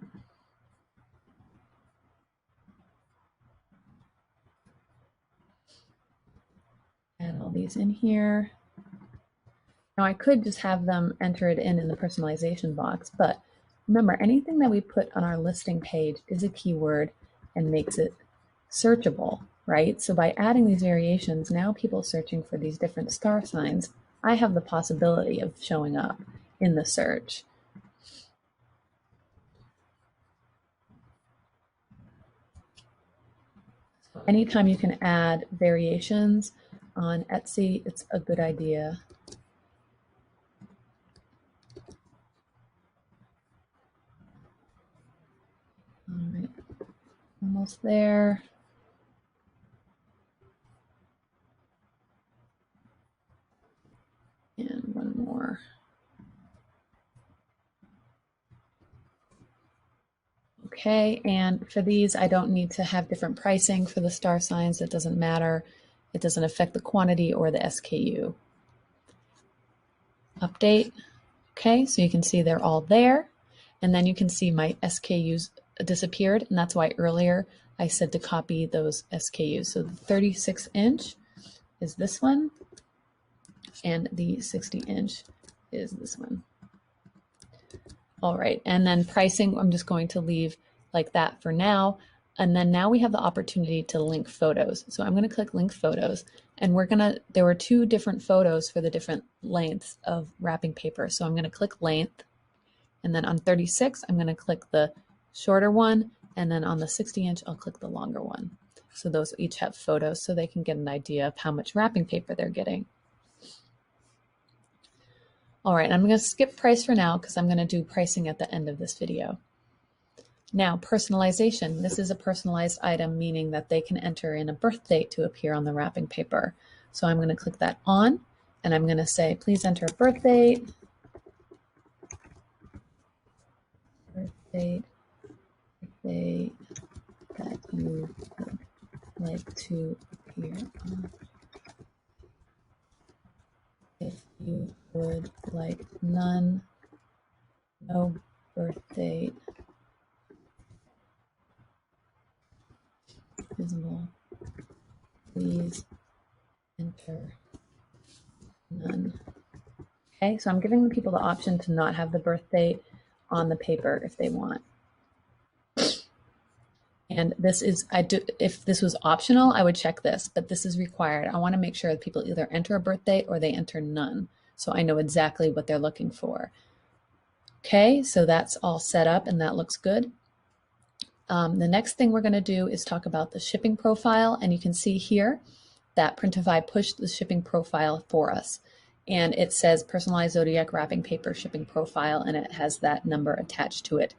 Add all these in here. Now I could just have them enter it in the personalization box, but remember, anything that we put on our listing page is a keyword and makes it searchable, right? So by adding these variations, now people searching for these different star signs, I have the possibility of showing up in the search. So anytime you can add variations on Etsy, it's a good idea. All right, almost there. And one more. Okay, and for these, I don't need to have different pricing for the star signs. It doesn't matter. It doesn't affect the quantity or the SKU. Update. Okay, so you can see they're all there. And then you can see my SKUs disappeared. And that's why earlier I said to copy those SKUs. So the 36 inch is this one. And the 60 inch is this one. All right, and then pricing, I'm just going to leave like that for now. And then now we have the opportunity to link photos. So I'm going to click link photos and there were two different photos for the different lengths of wrapping paper. So I'm going to click length and then on 36, I'm going to click the shorter one And then on the 60-inch, I'll click the longer one. So those each have photos so they can get an idea of how much wrapping paper they're getting. All right, I'm going to skip price for now because I'm going to do pricing at the end of this video. Now, personalization. This is a personalized item, meaning that they can enter in a birth date to appear on the wrapping paper. So I'm going to click that on, and I'm going to say, please enter a birth date. Birth date that you would like to appear on. If you would like none, no birth date visible, please enter none. Okay, so I'm giving the people the option to not have the birth date on the paper if they want. And this is, if this was optional, I would check this, but this is required. I want to make sure that people either enter a birth date or they enter none, so I know exactly what they're looking for. Okay, so that's all set up and that looks good. The next thing we're going to do is talk about the shipping profile, and you can see here that Printify pushed the shipping profile for us. And it says personalized zodiac wrapping paper shipping profile, and it has that number attached to it.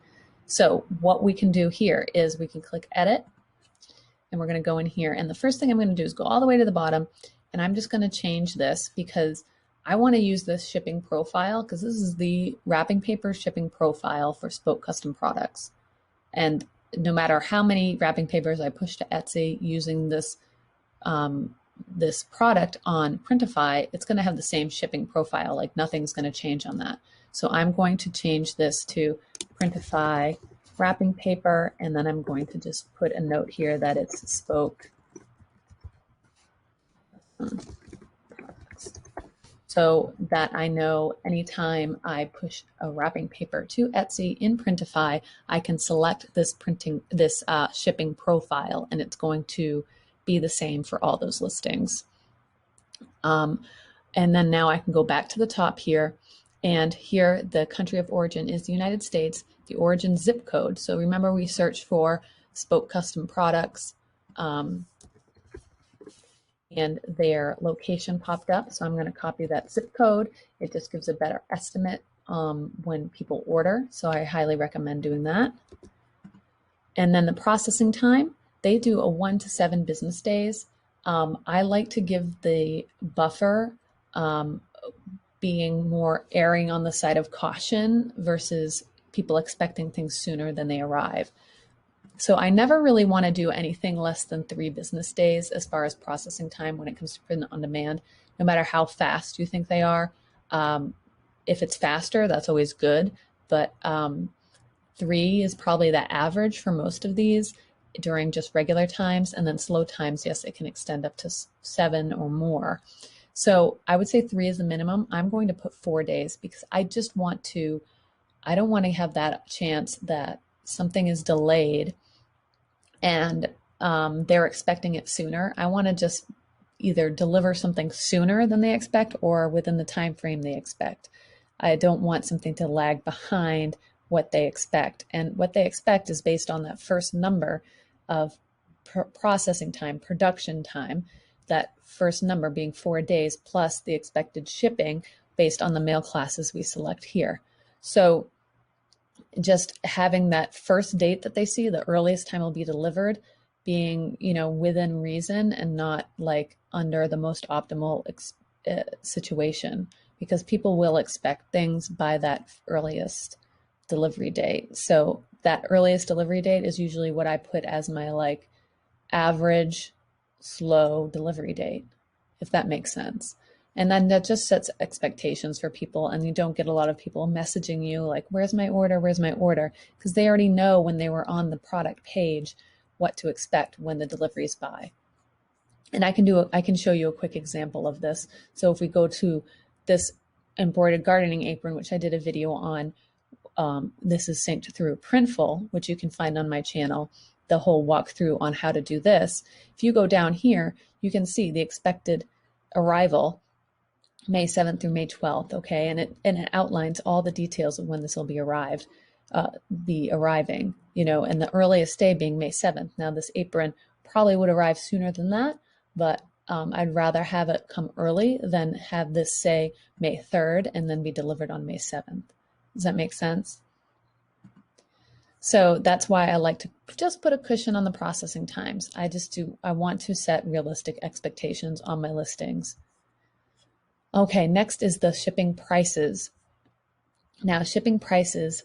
So what we can do here is we can click edit, and we're going to go in here. And the first thing I'm going to do is go all the way to the bottom, and I'm just going to change this because I want to use this shipping profile because this is the wrapping paper shipping profile for Spoke Custom Products. And no matter how many wrapping papers I push to Etsy using this this product on Printify, it's going to have the same shipping profile. Like nothing's going to change on that. So I'm going to change this to Printify wrapping paper, and then I'm going to just put a note here that it's Spoke products, so that I know anytime I push a wrapping paper to Etsy in Printify, I can select this shipping profile, and it's going to be the same for all those listings. And then now I can go back to the top here, and here the country of origin is the United States, the origin zip code. So remember we searched for Spoke Custom Products, and their location popped up. So I'm going to copy that zip code. It just gives a better estimate when people order. So I highly recommend doing that. And then the processing time, they do a 1 to 7 business days. I like to give the buffer being more erring on the side of caution versus people expecting things sooner than they arrive. So I never really want to do anything less than 3 business days as far as processing time when it comes to print on demand, no matter how fast you think they are. If it's faster, that's always good, but 3 is probably the average for most of these during just regular times, and then slow times, yes, it can extend up to 7 or more. So I would say 3 is the minimum. I'm going to put 4 days because I just want to, I don't want to have that chance that something is delayed and they're expecting it sooner. I want to just either deliver something sooner than they expect or within the time frame they expect. I don't want something to lag behind what they expect. And what they expect is based on that first number of processing time, production time, that first number being 4 days plus the expected shipping based on the mail classes we select here. So just having that first date that they see, the earliest time will be delivered, being, you know, within reason and not like under the most optimal situation, because people will expect things by that earliest delivery date. So that earliest delivery date is usually what I put as my like average slow delivery date, if that makes sense. And then that just sets expectations for people, and you don't get a lot of people messaging you like, where's my order? Where's my order? Because they already know when they were on the product page what to expect when the delivery is by. And I can show you a quick example of this. So if we go to this embroidered gardening apron, which I did a video on, this is synced through Printful, which you can find on my channel, the whole walkthrough on how to do this. If you go down here, you can see the expected arrival May 7th through May 12th, okay? And it outlines all the details of when this will be arriving. and the earliest day being May 7th. Now this apron probably would arrive sooner than that, but I'd rather have it come early than have this say May 3rd and then be delivered on May 7th. Does that make sense? So that's why I like to just put a cushion on the processing times. I want to set realistic expectations on my listings. Okay, next is the shipping prices. Now, shipping prices,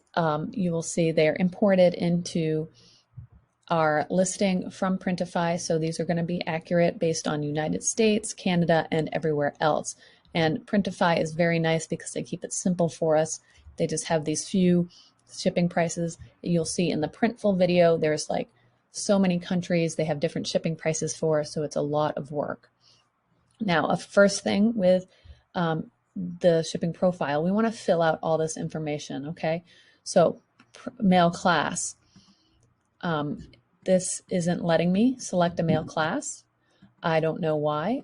you will see they are imported into our listing from Printify. So these are going to be accurate based on United States, Canada, and everywhere else. And Printify is very nice because they keep it simple for us. They just have these few shipping prices. You'll see in the Printful video, there's like so many countries they have different shipping prices for, so it's a lot of work. Now, a first thing with the shipping profile, we want to fill out all this information, okay? So mail class. This isn't letting me select a mail class. I don't know why.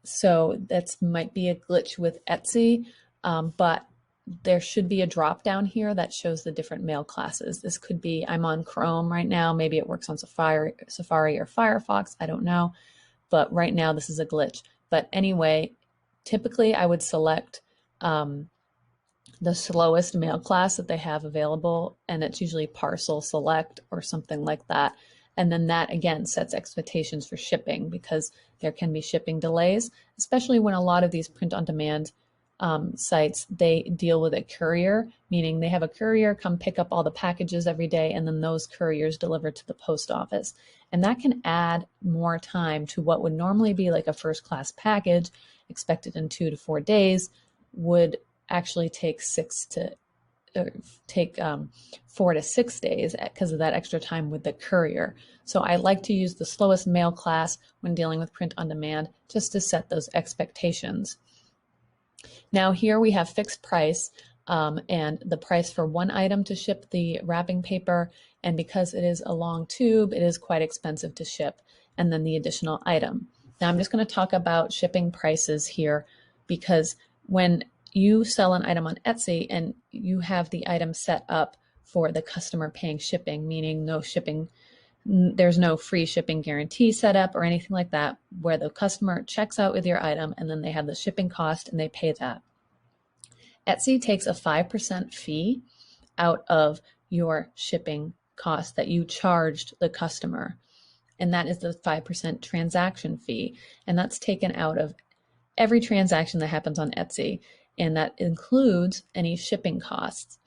So that might be a glitch with Etsy, but there should be a drop down here that shows the different mail classes. This could be, I'm on Chrome right now. Maybe it works on Safari or Firefox. I don't know. But right now this is a glitch. But anyway, typically I would select the slowest mail class that they have available, and it's usually parcel select or something like that. And then that again sets expectations for shipping, because there can be shipping delays, especially when a lot of these print on demand sites, they deal with a courier, meaning they have a courier come pick up all the packages every day, and then those couriers deliver to the post office. And that can add more time to what would normally be like a first class package expected in 2 to 4 days would actually take 4 to 6 days because of that extra time with the courier. So I like to use the slowest mail class when dealing with print on demand, just to set those expectations. Now here we have fixed price and the price for one item to ship the wrapping paper. And because it is a long tube, it is quite expensive to ship, and then the additional item. Now I'm just going to talk about shipping prices here, because when you sell an item on Etsy and you have the item set up for the customer paying shipping, meaning no shipping, there's no free shipping guarantee set up or anything like that, where the customer checks out with your item and then they have the shipping cost and they pay that. Etsy takes a 5% fee out of your shipping cost that you charged the customer. And that is the 5% transaction fee. And that's taken out of every transaction that happens on Etsy. And that includes any shipping costs.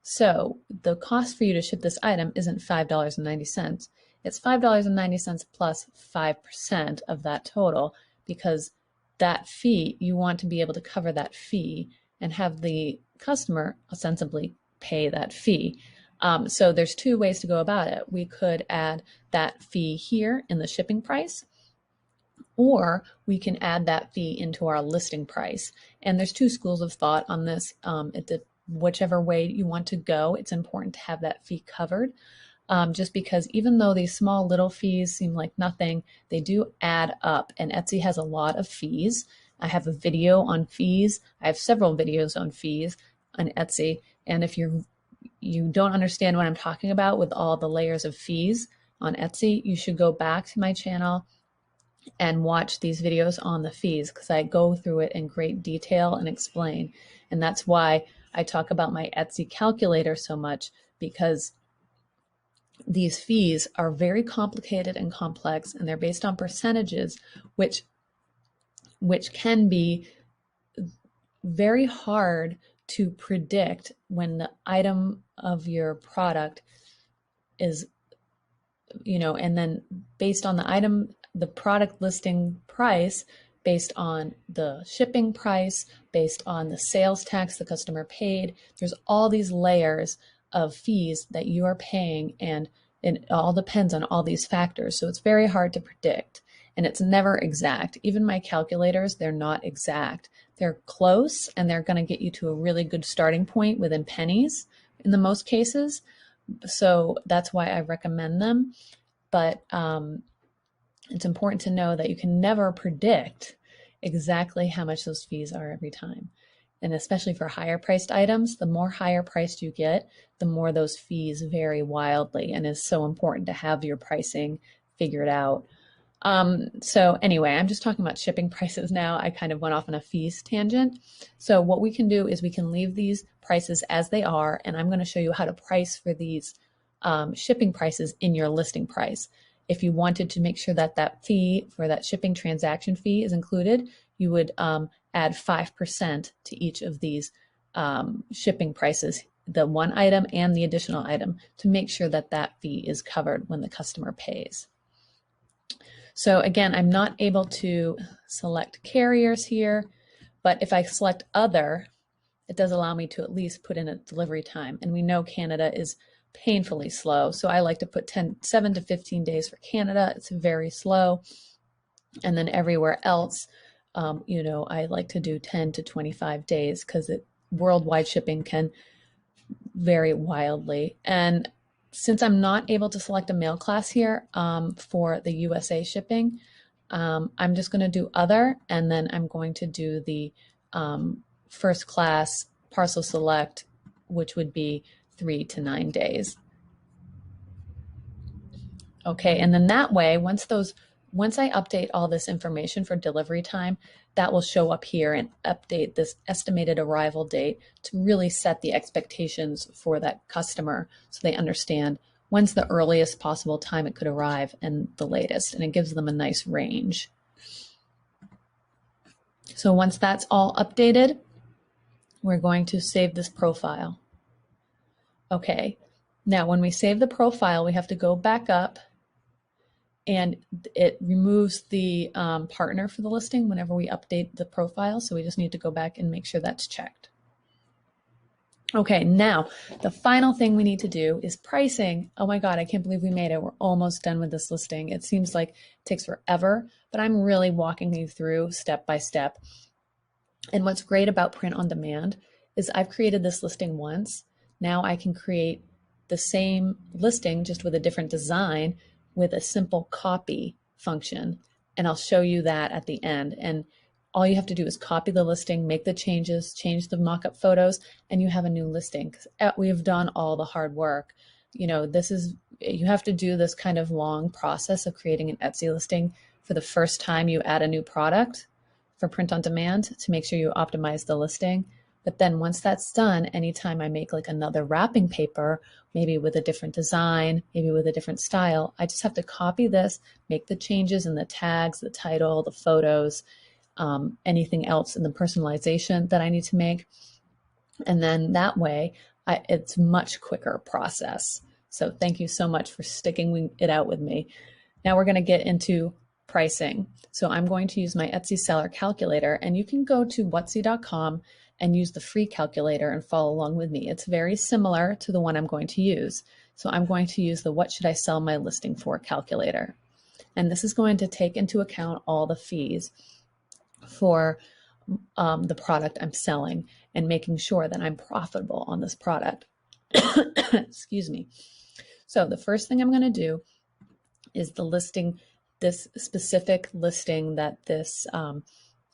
So the cost for you to ship this item isn't $5.90. It's $5.90 plus 5% of that total, because that fee, you want to be able to cover that fee and have the customer ostensibly pay that fee. So there's two ways to go about it. We could add that fee here in the shipping price, or we can add that fee into our listing price. And there's two schools of thought on this. Whichever way you want to go, it's important to have that fee covered. Just because even though these small little fees seem like nothing, they do add up, and Etsy has a lot of fees. I have a video on fees. I have several videos on fees on Etsy. And if you don't understand what I'm talking about with all the layers of fees on Etsy, you should go back to my channel and watch these videos on the fees, because I go through it in great detail and explain. And that's why I talk about my Etsy calculator so much, because these fees are very complicated and complex, and they're based on percentages, which can be very hard to predict when the item of your product is, and then based on the item, the product listing price, based on the shipping price, based on the sales tax the customer paid. There's all these layers of fees that you are paying, and it all depends on all these factors. So it's very hard to predict, and it's never exact. Even my calculators, they're not exact. They're close, and they're going to get you to a really good starting point within pennies in the most cases. So that's why I recommend them. But it's important to know that you can never predict exactly how much those fees are every time. and especially for higher priced items, the more higher priced you get, the more those fees vary wildly, and it's so important to have your pricing figured out. So anyway, I'm just talking about shipping prices now. I kind of went off on a fees tangent. So what we can do is we can leave these prices as they are, and I'm going to show you how to price for these shipping prices in your listing price. If you wanted to make sure that that fee for that shipping transaction fee is included, you would add 5% to each of these shipping prices, the one item and the additional item, to make sure that that fee is covered when the customer pays. So again, I'm not able to select carriers here, but if I select other, it does allow me to at least put in a delivery time. And we know Canada is painfully slow. So I like to put 7 to 15 days for Canada. It's very slow. And then everywhere else, I like to do 10 to 25 days because worldwide shipping can vary wildly. And since I'm not able to select a mail class here for the USA shipping, I'm just going to do other, and then I'm going to do the first class parcel select, which would be 3 to 9 days. Okay, and then that way, once I update all this information for delivery time, that will show up here and update this estimated arrival date to really set the expectations for that customer so they understand when's the earliest possible time it could arrive and the latest, and it gives them a nice range. So once that's all updated, we're going to save this profile. Okay, now when we save the profile, we have to go back up, and it removes the partner for the listing whenever we update the profile. So we just need to go back and make sure that's checked. Okay, now the final thing we need to do is pricing. Oh my God, I can't believe we made it. We're almost done with this listing. It seems like it takes forever, but I'm really walking you through step by step. And what's great about print on demand is I've created this listing once. Now I can create the same listing just with a different design with a simple copy function. And I'll show you that at the end. And all you have to do is copy the listing, make the changes, change the mock-up photos, and you have a new listing. We have done all the hard work. You have to do this kind of long process of creating an Etsy listing for the first time you add a new product for print on demand to make sure you optimize the listing. But then once that's done, anytime I make like another wrapping paper, maybe with a different design, maybe with a different style, I just have to copy this, make the changes in the tags, the title, the photos, anything else in the personalization that I need to make. And then that way, it's much quicker process. So thank you so much for sticking it out with me. Now we're going to get into pricing. So I'm going to use my Etsy seller calculator, and you can go to Whutsy.com and use the free calculator and follow along with me. It's very similar to the one I'm going to use. So I'm going to use the what should I sell my listing for calculator. And this is going to take into account all the fees for the product I'm selling and making sure that I'm profitable on this product. Excuse me. So the first thing I'm going to do is the listing, this specific listing that this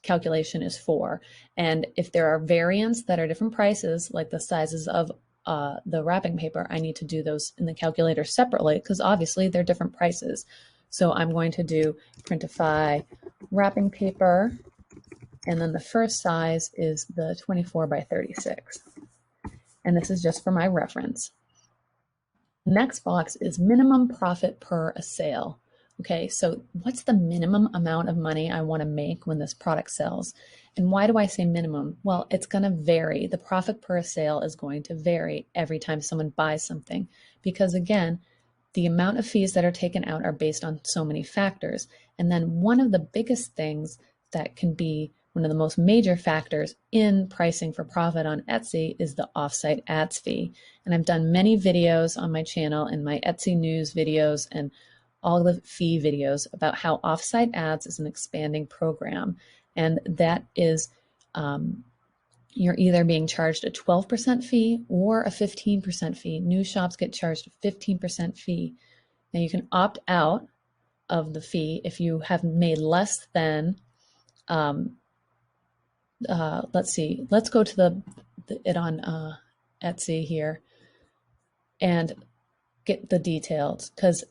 calculation is for. And if there are variants that are different prices, like the sizes of the wrapping paper, I need to do those in the calculator separately because obviously they're different prices. So I'm going to do Printify wrapping paper, and then the first size is the 24 by 36. And this is just for my reference. The next box is minimum profit per a sale. Okay, so what's the minimum amount of money I want to make when this product sells? And why do I say minimum? Well, it's going to vary. The profit per sale is going to vary every time someone buys something because, again, the amount of fees that are taken out are based on so many factors. And then one of the biggest things that can be one of the most major factors in pricing for profit on Etsy is the offsite ads fee. And I've done many videos on my channel and my Etsy news videos and all the fee videos about how offsite ads is an expanding program. And that is, you're either being charged a 12% fee or a 15% fee. New shops get charged a 15% fee. Now you can opt out of the fee if you have made less than let's see, let's go to it on Etsy here and get the details, because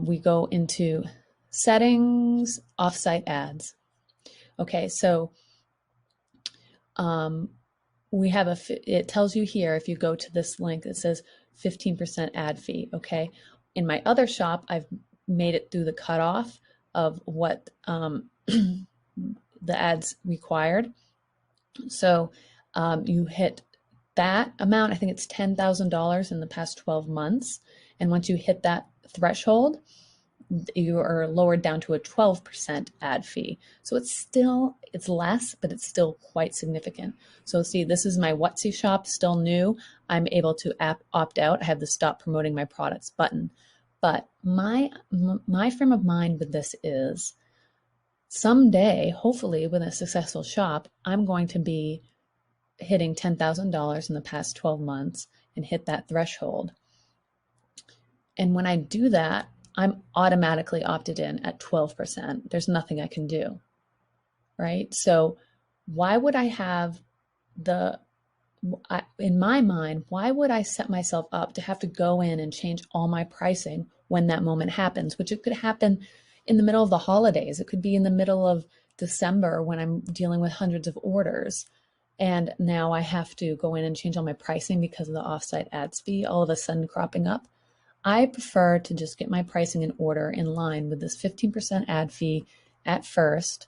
we go into settings, offsite ads. Okay, so we have it tells you here, if you go to this link, it says 15% ad fee. Okay, in my other shop, I've made it through the cutoff of what the ads required. So you hit that amount. I think it's $10,000 in the past 12 months. And once you hit that threshold, you are lowered down to a 12% ad fee. So it's less, but it's still quite significant. So see, this is my Whutsy shop, still new. I'm able to opt out. I have the stop promoting my products button. But my frame of mind with this is someday, hopefully with a successful shop, I'm going to be hitting $10,000 in the past 12 months and hit that threshold. And when I do that, I'm automatically opted in at 12%. There's nothing I can do, right? So why would I have in my mind, why would I set myself up to have to go in and change all my pricing when that moment happens, which it could happen in the middle of the holidays. It could be in the middle of December when I'm dealing with hundreds of orders. And now I have to go in and change all my pricing because of the offsite ads fee all of a sudden cropping up. I prefer to just get my pricing in order in line with this 15% ad fee at first,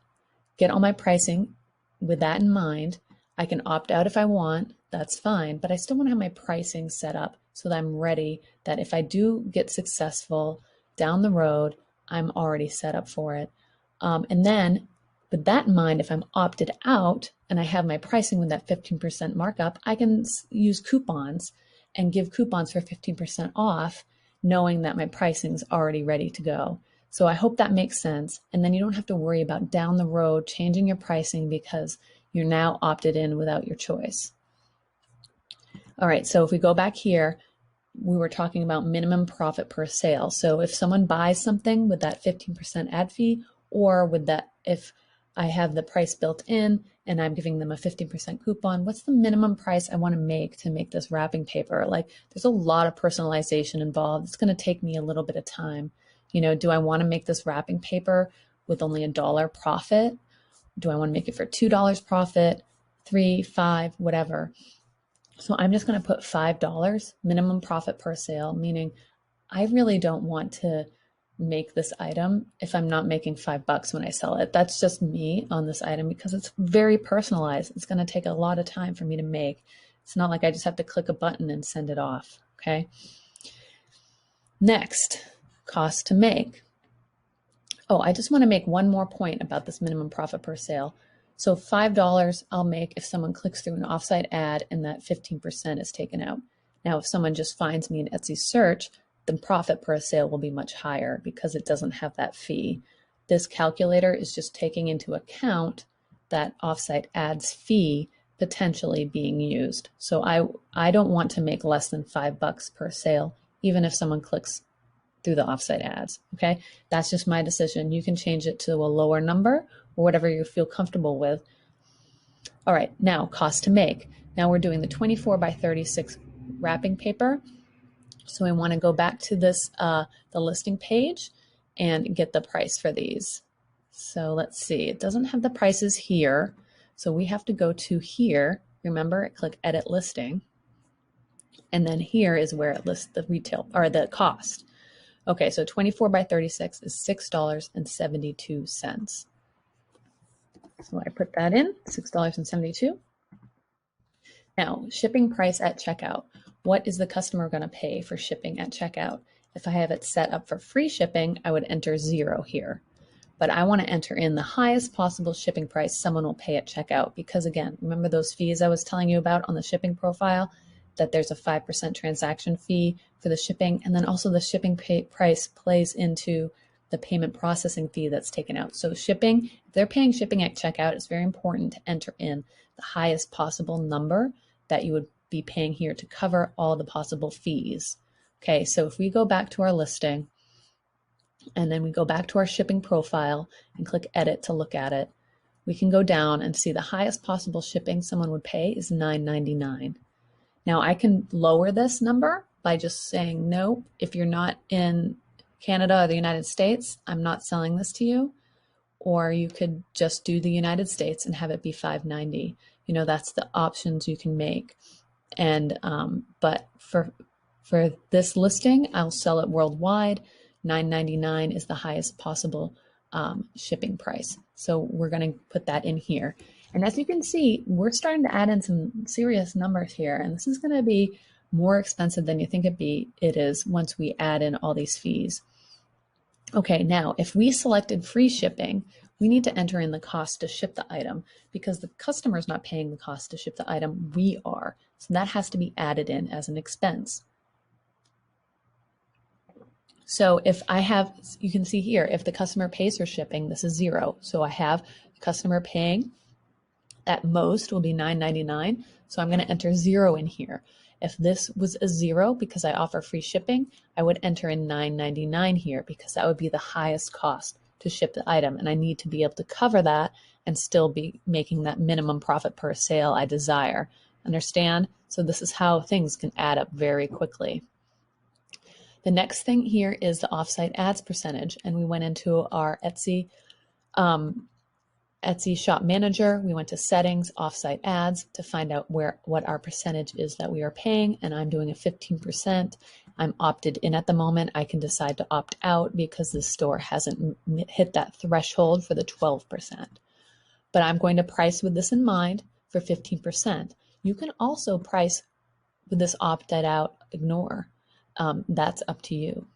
get all my pricing with that in mind. I can opt out if I want, that's fine, but I still want to have my pricing set up so that I'm ready, that if I do get successful down the road, I'm already set up for it. And then with that in mind, if I'm opted out and I have my pricing with that 15% markup, I can use coupons and give coupons for 15% off, knowing that my pricing's already ready to go. So I hope that makes sense. And then you don't have to worry about down the road changing your pricing because you're now opted in without your choice. All right, so if we go back here, we were talking about minimum profit per sale. So if someone buys something with that 15% ad fee, or with that, if I have the price built in and I'm giving them a 15% coupon, what's the minimum price I want to make this wrapping paper? Like, there's a lot of personalization involved. It's going to take me a little bit of time. You know, do I want to make this wrapping paper with only $1 profit? Do I want to make it for $2 profit, 3, 5, whatever? So I'm just going to put $5 minimum profit per sale, meaning I really don't want to make this item if I'm not making $5 when I sell it. That's just me on this item because it's very personalized. It's going to take a lot of time for me to make. It's not like I just have to click a button and send it off. Okay. Next, cost to make. Oh, I just want to make one more point about this minimum profit per sale. So $5 I'll make if someone clicks through an offsite ad and that 15% is taken out. Now, if someone just finds me in Etsy search, the profit per sale will be much higher because it doesn't have that fee. This calculator is just taking into account that offsite ads fee potentially being used. So I don't want to make less than $5 per sale, even if someone clicks through the offsite ads. Okay, that's just my decision. You can change it to a lower number or whatever you feel comfortable with. All right, now cost to make. Now we're doing the 24 by 36 wrapping paper. So we want to go back to this, the listing page and get the price for these. So let's see, it doesn't have the prices here. So we have to go to here. Remember, click edit listing. And then here is where it lists the retail or the cost. Okay, so 24 by 36 is $6.72. So I put that in, $6.72. Now, shipping price at checkout. What is the customer going to pay for shipping at checkout? If I have it set up for free shipping, I would enter 0 here. But I want to enter in the highest possible shipping price someone will pay at checkout because, again, remember those fees I was telling you about on the shipping profile? That there's a 5% transaction fee for the shipping, and then also the shipping price plays into the payment processing fee that's taken out. So shipping, if they're paying shipping at checkout, it's very important to enter in the highest possible number that you would be paying here to cover all the possible fees. Okay, so if we go back to our listing, and then we go back to our shipping profile and click edit to look at it, we can go down and see the highest possible shipping someone would pay is $9.99. Now I can lower this number by just saying, no, if you're not in Canada or the United States, I'm not selling this to you. Or you could just do the United States and have it be $5.90. You know, that's the options you can make. And but for this listing, I'll sell it worldwide. $9.99 is the highest possible shipping price. So we're going to put that in here. And as you can see, we're starting to add in some serious numbers here. And this is going to be more expensive than you think it is once we add in all these fees. Okay, now if we selected free shipping, we need to enter in the cost to ship the item because the customer is not paying the cost to ship the item, we are. So that has to be added in as an expense. So if I have, you can see here, if the customer pays for shipping, this is 0. So I have the customer paying, at most will be $9.99. So I'm going to enter 0 in here. If this was a 0 because I offer free shipping, I would enter in $9.99 here because that would be the highest cost to ship the item. And I need to be able to cover that and still be making that minimum profit per sale I desire. Understand? So this is how things can add up very quickly. The next thing here is the offsite ads percentage. And we went into our Etsy shop manager. We went to settings, offsite ads to find out what our percentage is that we are paying. And I'm doing a 15%. I'm opted in at the moment. I can decide to opt out because the store hasn't hit that threshold for the 12%. But I'm going to price with this in mind for 15%. You can also price with this opted out, ignore. That's up to you.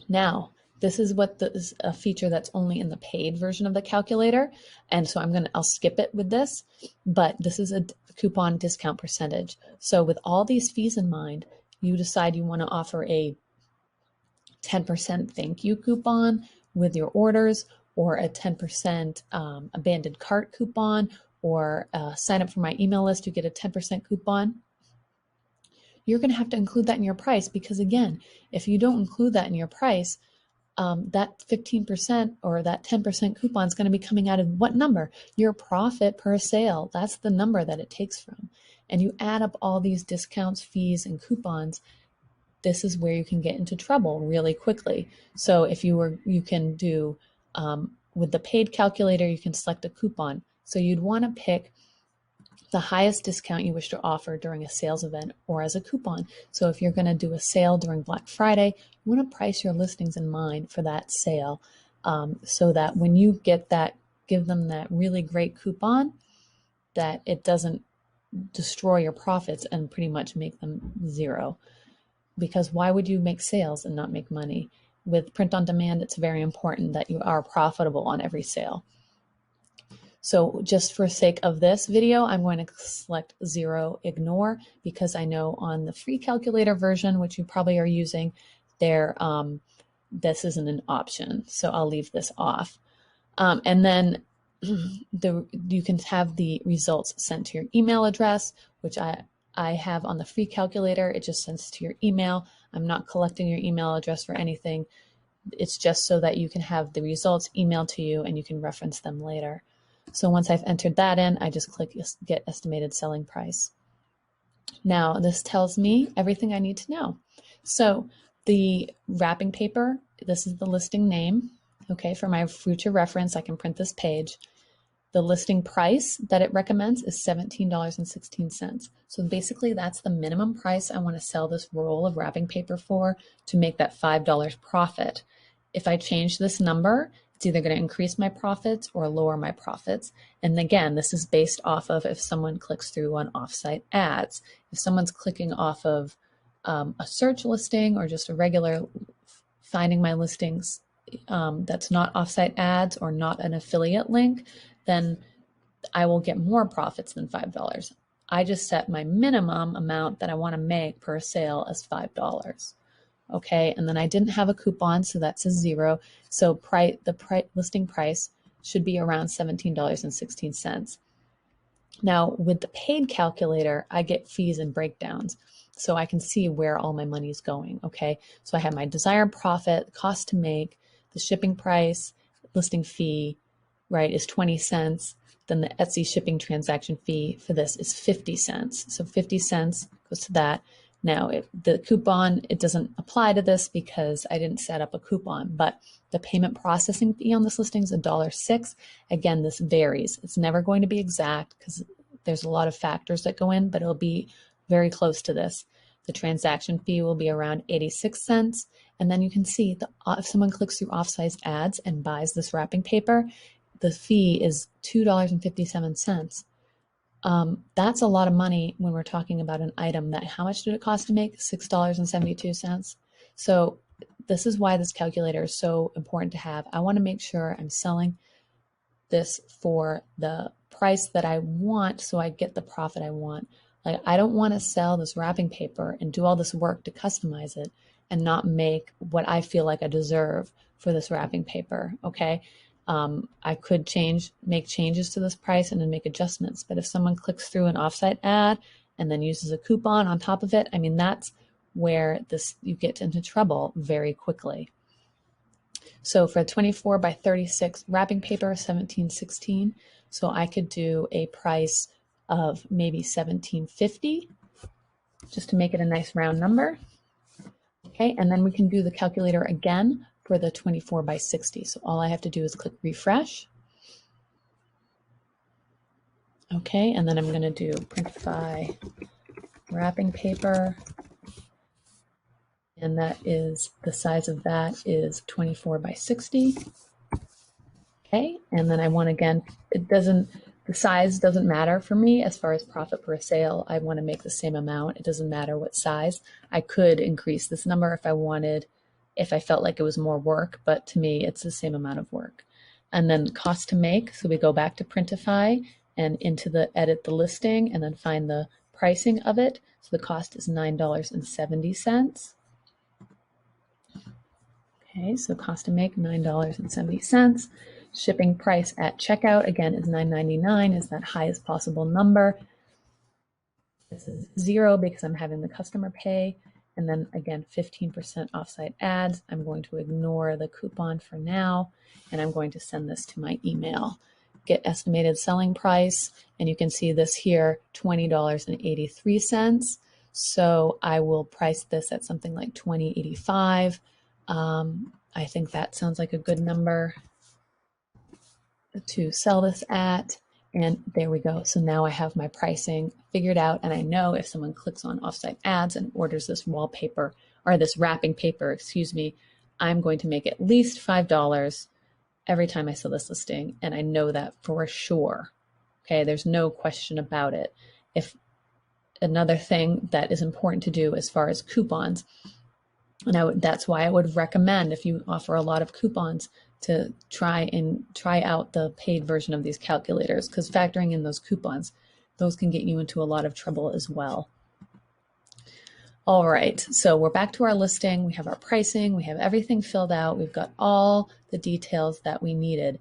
Now, this is is a feature that's only in the paid version of the calculator. And so I'll skip it with this, but this is a coupon discount percentage. So with all these fees in mind, you decide you want to offer a 10% thank you coupon with your orders, or a 10% abandoned cart coupon, or sign up for my email list, you get a 10% coupon. You're going to have to include that in your price because, again, if you don't include that in your price, that 15% or that 10% coupon is going to be coming out of what number? Your profit per sale. That's the number that it takes from. And you add up all these discounts, fees, and coupons. This is where you can get into trouble really quickly. So if you can do, with the paid calculator, you can select a coupon. So you'd want to pick the highest discount you wish to offer during a sales event or as a coupon. So if you're going to do a sale during Black Friday, you want to price your listings in mind for that sale, so that when you get that, give them that really great coupon, that it doesn't destroy your profits and pretty much make them 0. Because why would you make sales and not make money? With print on demand, it's very important that you are profitable on every sale. So just for sake of this video, I'm going to select 0, ignore, because I know on the free calculator version, which you probably are using, this isn't an option. So I'll leave this off. And then you can have the results sent to your email address, which I have on the free calculator. It just sends to your email. I'm not collecting your email address for anything. It's just so that you can have the results emailed to you and you can reference them later. So once I've entered that in, I just click Get Estimated Selling Price. Now this tells me everything I need to know. So the wrapping paper, this is the listing name. Okay, for my future reference, I can print this page. The listing price that it recommends is $17.16. So basically that's the minimum price I want to sell this roll of wrapping paper for to make that $5 profit. If I change this number, it's either going to increase my profits or lower my profits. And again, this is based off of if someone clicks through on offsite ads. If someone's clicking off of a search listing or just a regular finding my listings that's not offsite ads or not an affiliate link, then I will get more profits than $5. I just set my minimum amount that I want to make per sale as $5. Okay, and then I didn't have a coupon, so that's a 0. So the listing price should be around $17.16. Now, with the paid calculator, I get fees and breakdowns, so I can see where all my money is going. Okay, so I have my desired profit, cost to make, the shipping price, listing fee, right, is 20 cents. then the Etsy shipping transaction fee for this is 50 cents. So 50 cents goes to that. Now, the coupon, it doesn't apply to this because I didn't set up a coupon, but the payment processing fee on this listing is $1.06. Again, this varies. It's never going to be exact because there's a lot of factors that go in, but it'll be very close to this. The transaction fee will be around 86 cents. And then you can see if someone clicks through off-size ads and buys this wrapping paper, the fee is $2.57. That's a lot of money when we're talking about an item that, how much did it cost to make? $6.72. So this is why this calculator is so important to have. I want to make sure I'm selling this for the price that I want so I get the profit I want. Like, I don't want to sell this wrapping paper and do all this work to customize it and not make what I feel like I deserve for this wrapping paper, okay? I could make changes to this price and then make adjustments. But if someone clicks through an offsite ad and then uses a coupon on top of it, I mean, that's where you get into trouble very quickly. So for a 24 by 36 wrapping paper, $17.16. So I could do a price of maybe $17.50 just to make it a nice round number. Okay, and then we can do the calculator again for the 24 by 60. So all I have to do is click refresh. Okay, and then I'm going to do Printify wrapping paper. And that is, the size of that is 24 by 60. Okay, and then I want, again, the size doesn't matter for me as far as profit per sale. I want to make the same amount. It doesn't matter what size. I could increase this number if I wanted, if I felt like it was more work, but to me, it's the same amount of work. And then cost to make. So we go back to Printify and into the edit the listing and then find the pricing of it. So the cost is $9.70. Okay, so cost to make, $9.70. Shipping price at checkout, again, is $9.99, is that highest possible number. This is 0 because I'm having the customer pay. And then again, 15% offsite ads. I'm going to ignore the coupon for now, and I'm going to send this to my email. Get estimated selling price, and you can see this here, $20.83. So I will price this at something like $20.85. I think that sounds like a good number to sell this at. And there we go. So now I have my pricing figured out, and I know if someone clicks on offsite ads and orders this wallpaper or this wrapping paper, excuse me, I'm going to make at least $5 every time I sell this listing. And I know that for sure. Okay, there's no question about it. If another thing that is important to do as far as coupons, and that's why I would recommend, if you offer a lot of coupons, to try out the paid version of these calculators, because factoring in those coupons, those can get you into a lot of trouble as well. All right, so we're back to our listing. We have our pricing, we have everything filled out. We've got all the details that we needed.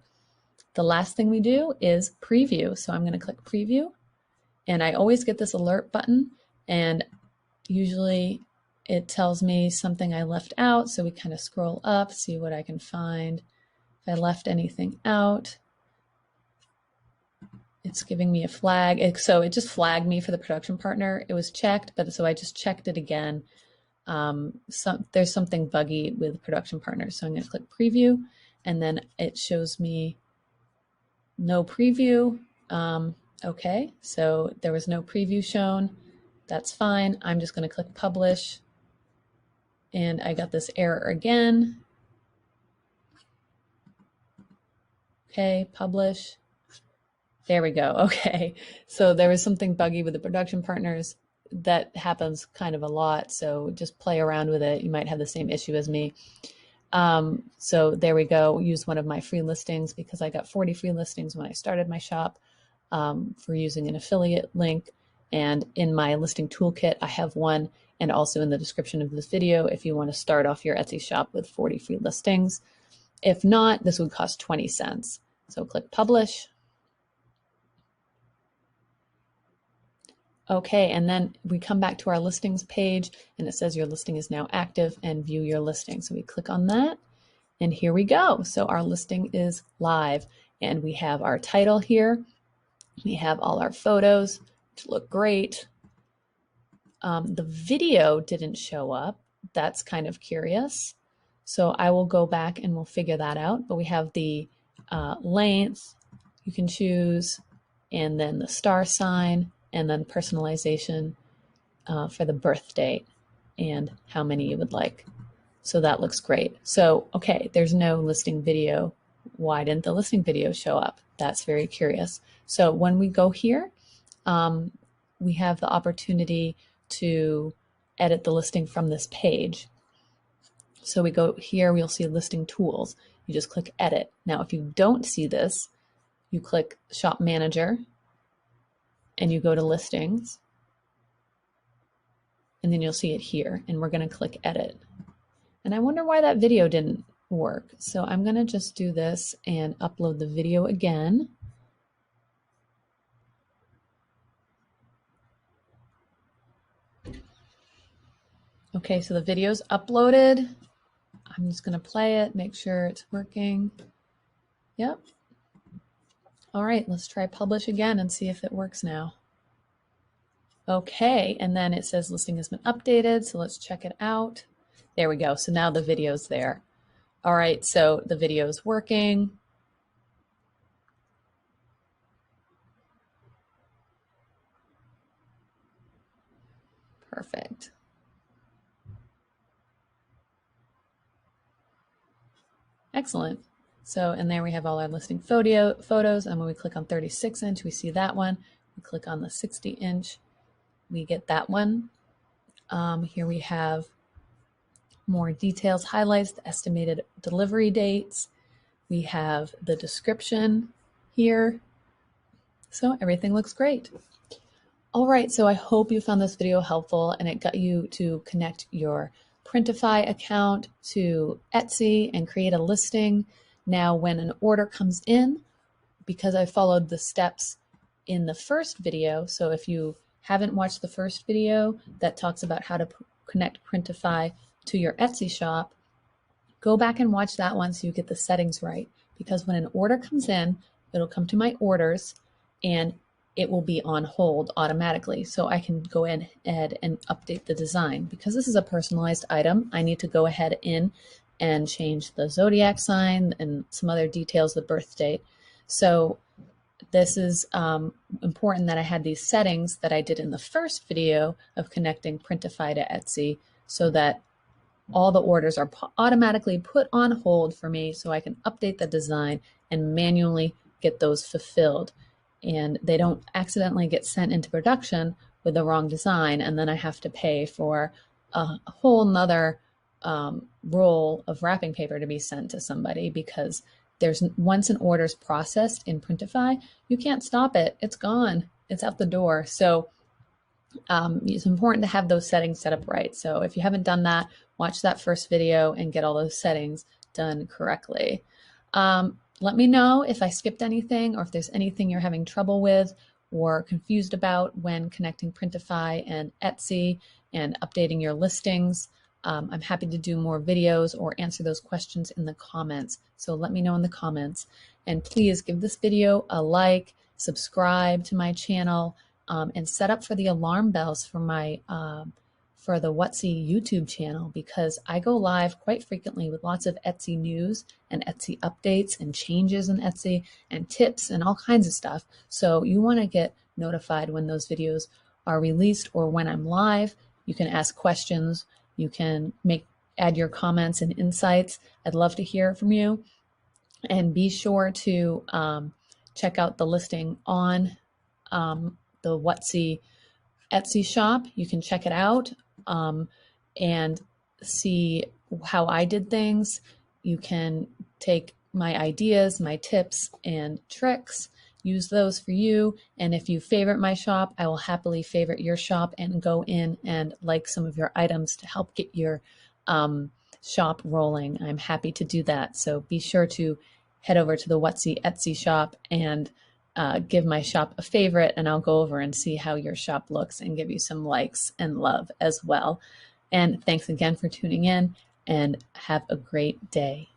The last thing we do is preview. So I'm going to click preview, and I always get this alert button, and usually it tells me something I left out. So we kind of scroll up, see what I can find. If I left anything out, it's giving me a flag. So it just flagged me for the production partner. It was checked, but so I just checked it again. There's something buggy with production partners. So I'm going to click preview, and then it shows me no preview. Okay, so there was no preview shown. That's fine. I'm just going to click publish, and I got this error again. Okay, publish. There we go. Okay, so there was something buggy with the production partners. That happens kind of a lot, so just play around with it. You might have the same issue as me. So there we go. Use one of my free listings, because I got 40 free listings when I started my shop for using an affiliate link. And in my listing toolkit, I have one, and also in the description of this video if you want to start off your Etsy shop with 40 free listings. If not, this would cost 20 cents. So click publish. Okay, and then we come back to our listings page, and it says your listing is now active and view your listing. So we click on that, and here we go. So our listing is live, and we have our title here. We have all our photos, which look great. The video didn't show up. That's kind of curious. So I will go back and we'll figure that out. But we have the length you can choose, and then the star sign, and then personalization for the birth date and how many you would like. So that looks great. So, okay, there's no listing video. Why didn't the listing video show up? That's very curious. So when we go here, we have the opportunity to edit the listing from this page. So we go here, we'll see listing tools. You just click edit. Now, if you don't see this, you click shop manager and you go to listings, and then you'll see it here, and we're going to click edit. And I wonder why that video didn't work. So I'm going to just do this and upload the video again. Okay, so the video's uploaded. I'm just going to play it, make sure it's working. Yep. All right, let's try publish again and see if it works now. Okay, and then it says listing has been updated, so let's check it out. There we go. So now the video's there. All right, so the video is working. Perfect. Excellent. So, and there we have all our listing photos. And when we click on 36 inch, we see that one. We click on the 60 inch, we get that one. Here we have more details, highlights, the estimated delivery dates. We have the description here. So everything looks great. All right, so I hope you found this video helpful and it got you to connect your Printify account to Etsy and create a listing. Now, when an order comes in, because I followed the steps in the first video, so if you haven't watched the first video that talks about how to connect Printify to your Etsy shop, go back and watch that one so you get the settings right. Because when an order comes in, it'll come to my orders and it will be on hold automatically. So I can go ahead and update the design. Because this is a personalized item, I need to go ahead in and change the zodiac sign and some other details, the birth date. So this is important that I had these settings that I did in the first video of connecting Printify to Etsy so that all the orders are automatically put on hold for me so I can update the design and manually get those fulfilled. And they don't accidentally get sent into production with the wrong design, and then I have to pay for a whole nother roll of wrapping paper to be sent to somebody, because once an order is processed in Printify, you can't stop it. It's gone. It's out the door. So it's important to have those settings set up right. So if you haven't done that, watch that first video and get all those settings done correctly. Let me know if I skipped anything or if there's anything you're having trouble with or confused about when connecting Printify and Etsy and updating your listings. I'm happy to do more videos or answer those questions in the comments. So let me know in the comments. And please give this video a like, subscribe to my channel, and set up for the alarm bells for my for the Whutsy YouTube channel, because I go live quite frequently with lots of Etsy news and Etsy updates and changes in Etsy and tips and all kinds of stuff. So you want to get notified when those videos are released or when I'm live. You can ask questions. You can add your comments and insights. I'd love to hear from you. And be sure to check out the listing on the Whutsy Etsy shop. You can check it out and see how I did things. You can take my ideas, my tips and tricks, use those for you. And if you favorite my shop, I will happily favorite your shop and go in and like some of your items to help get your shop rolling. I'm happy to do that. So be sure to head over to the Whutsy Etsy shop and give my shop a favorite, and I'll go over and see how your shop looks and give you some likes and love as well. And thanks again for tuning in, and have a great day.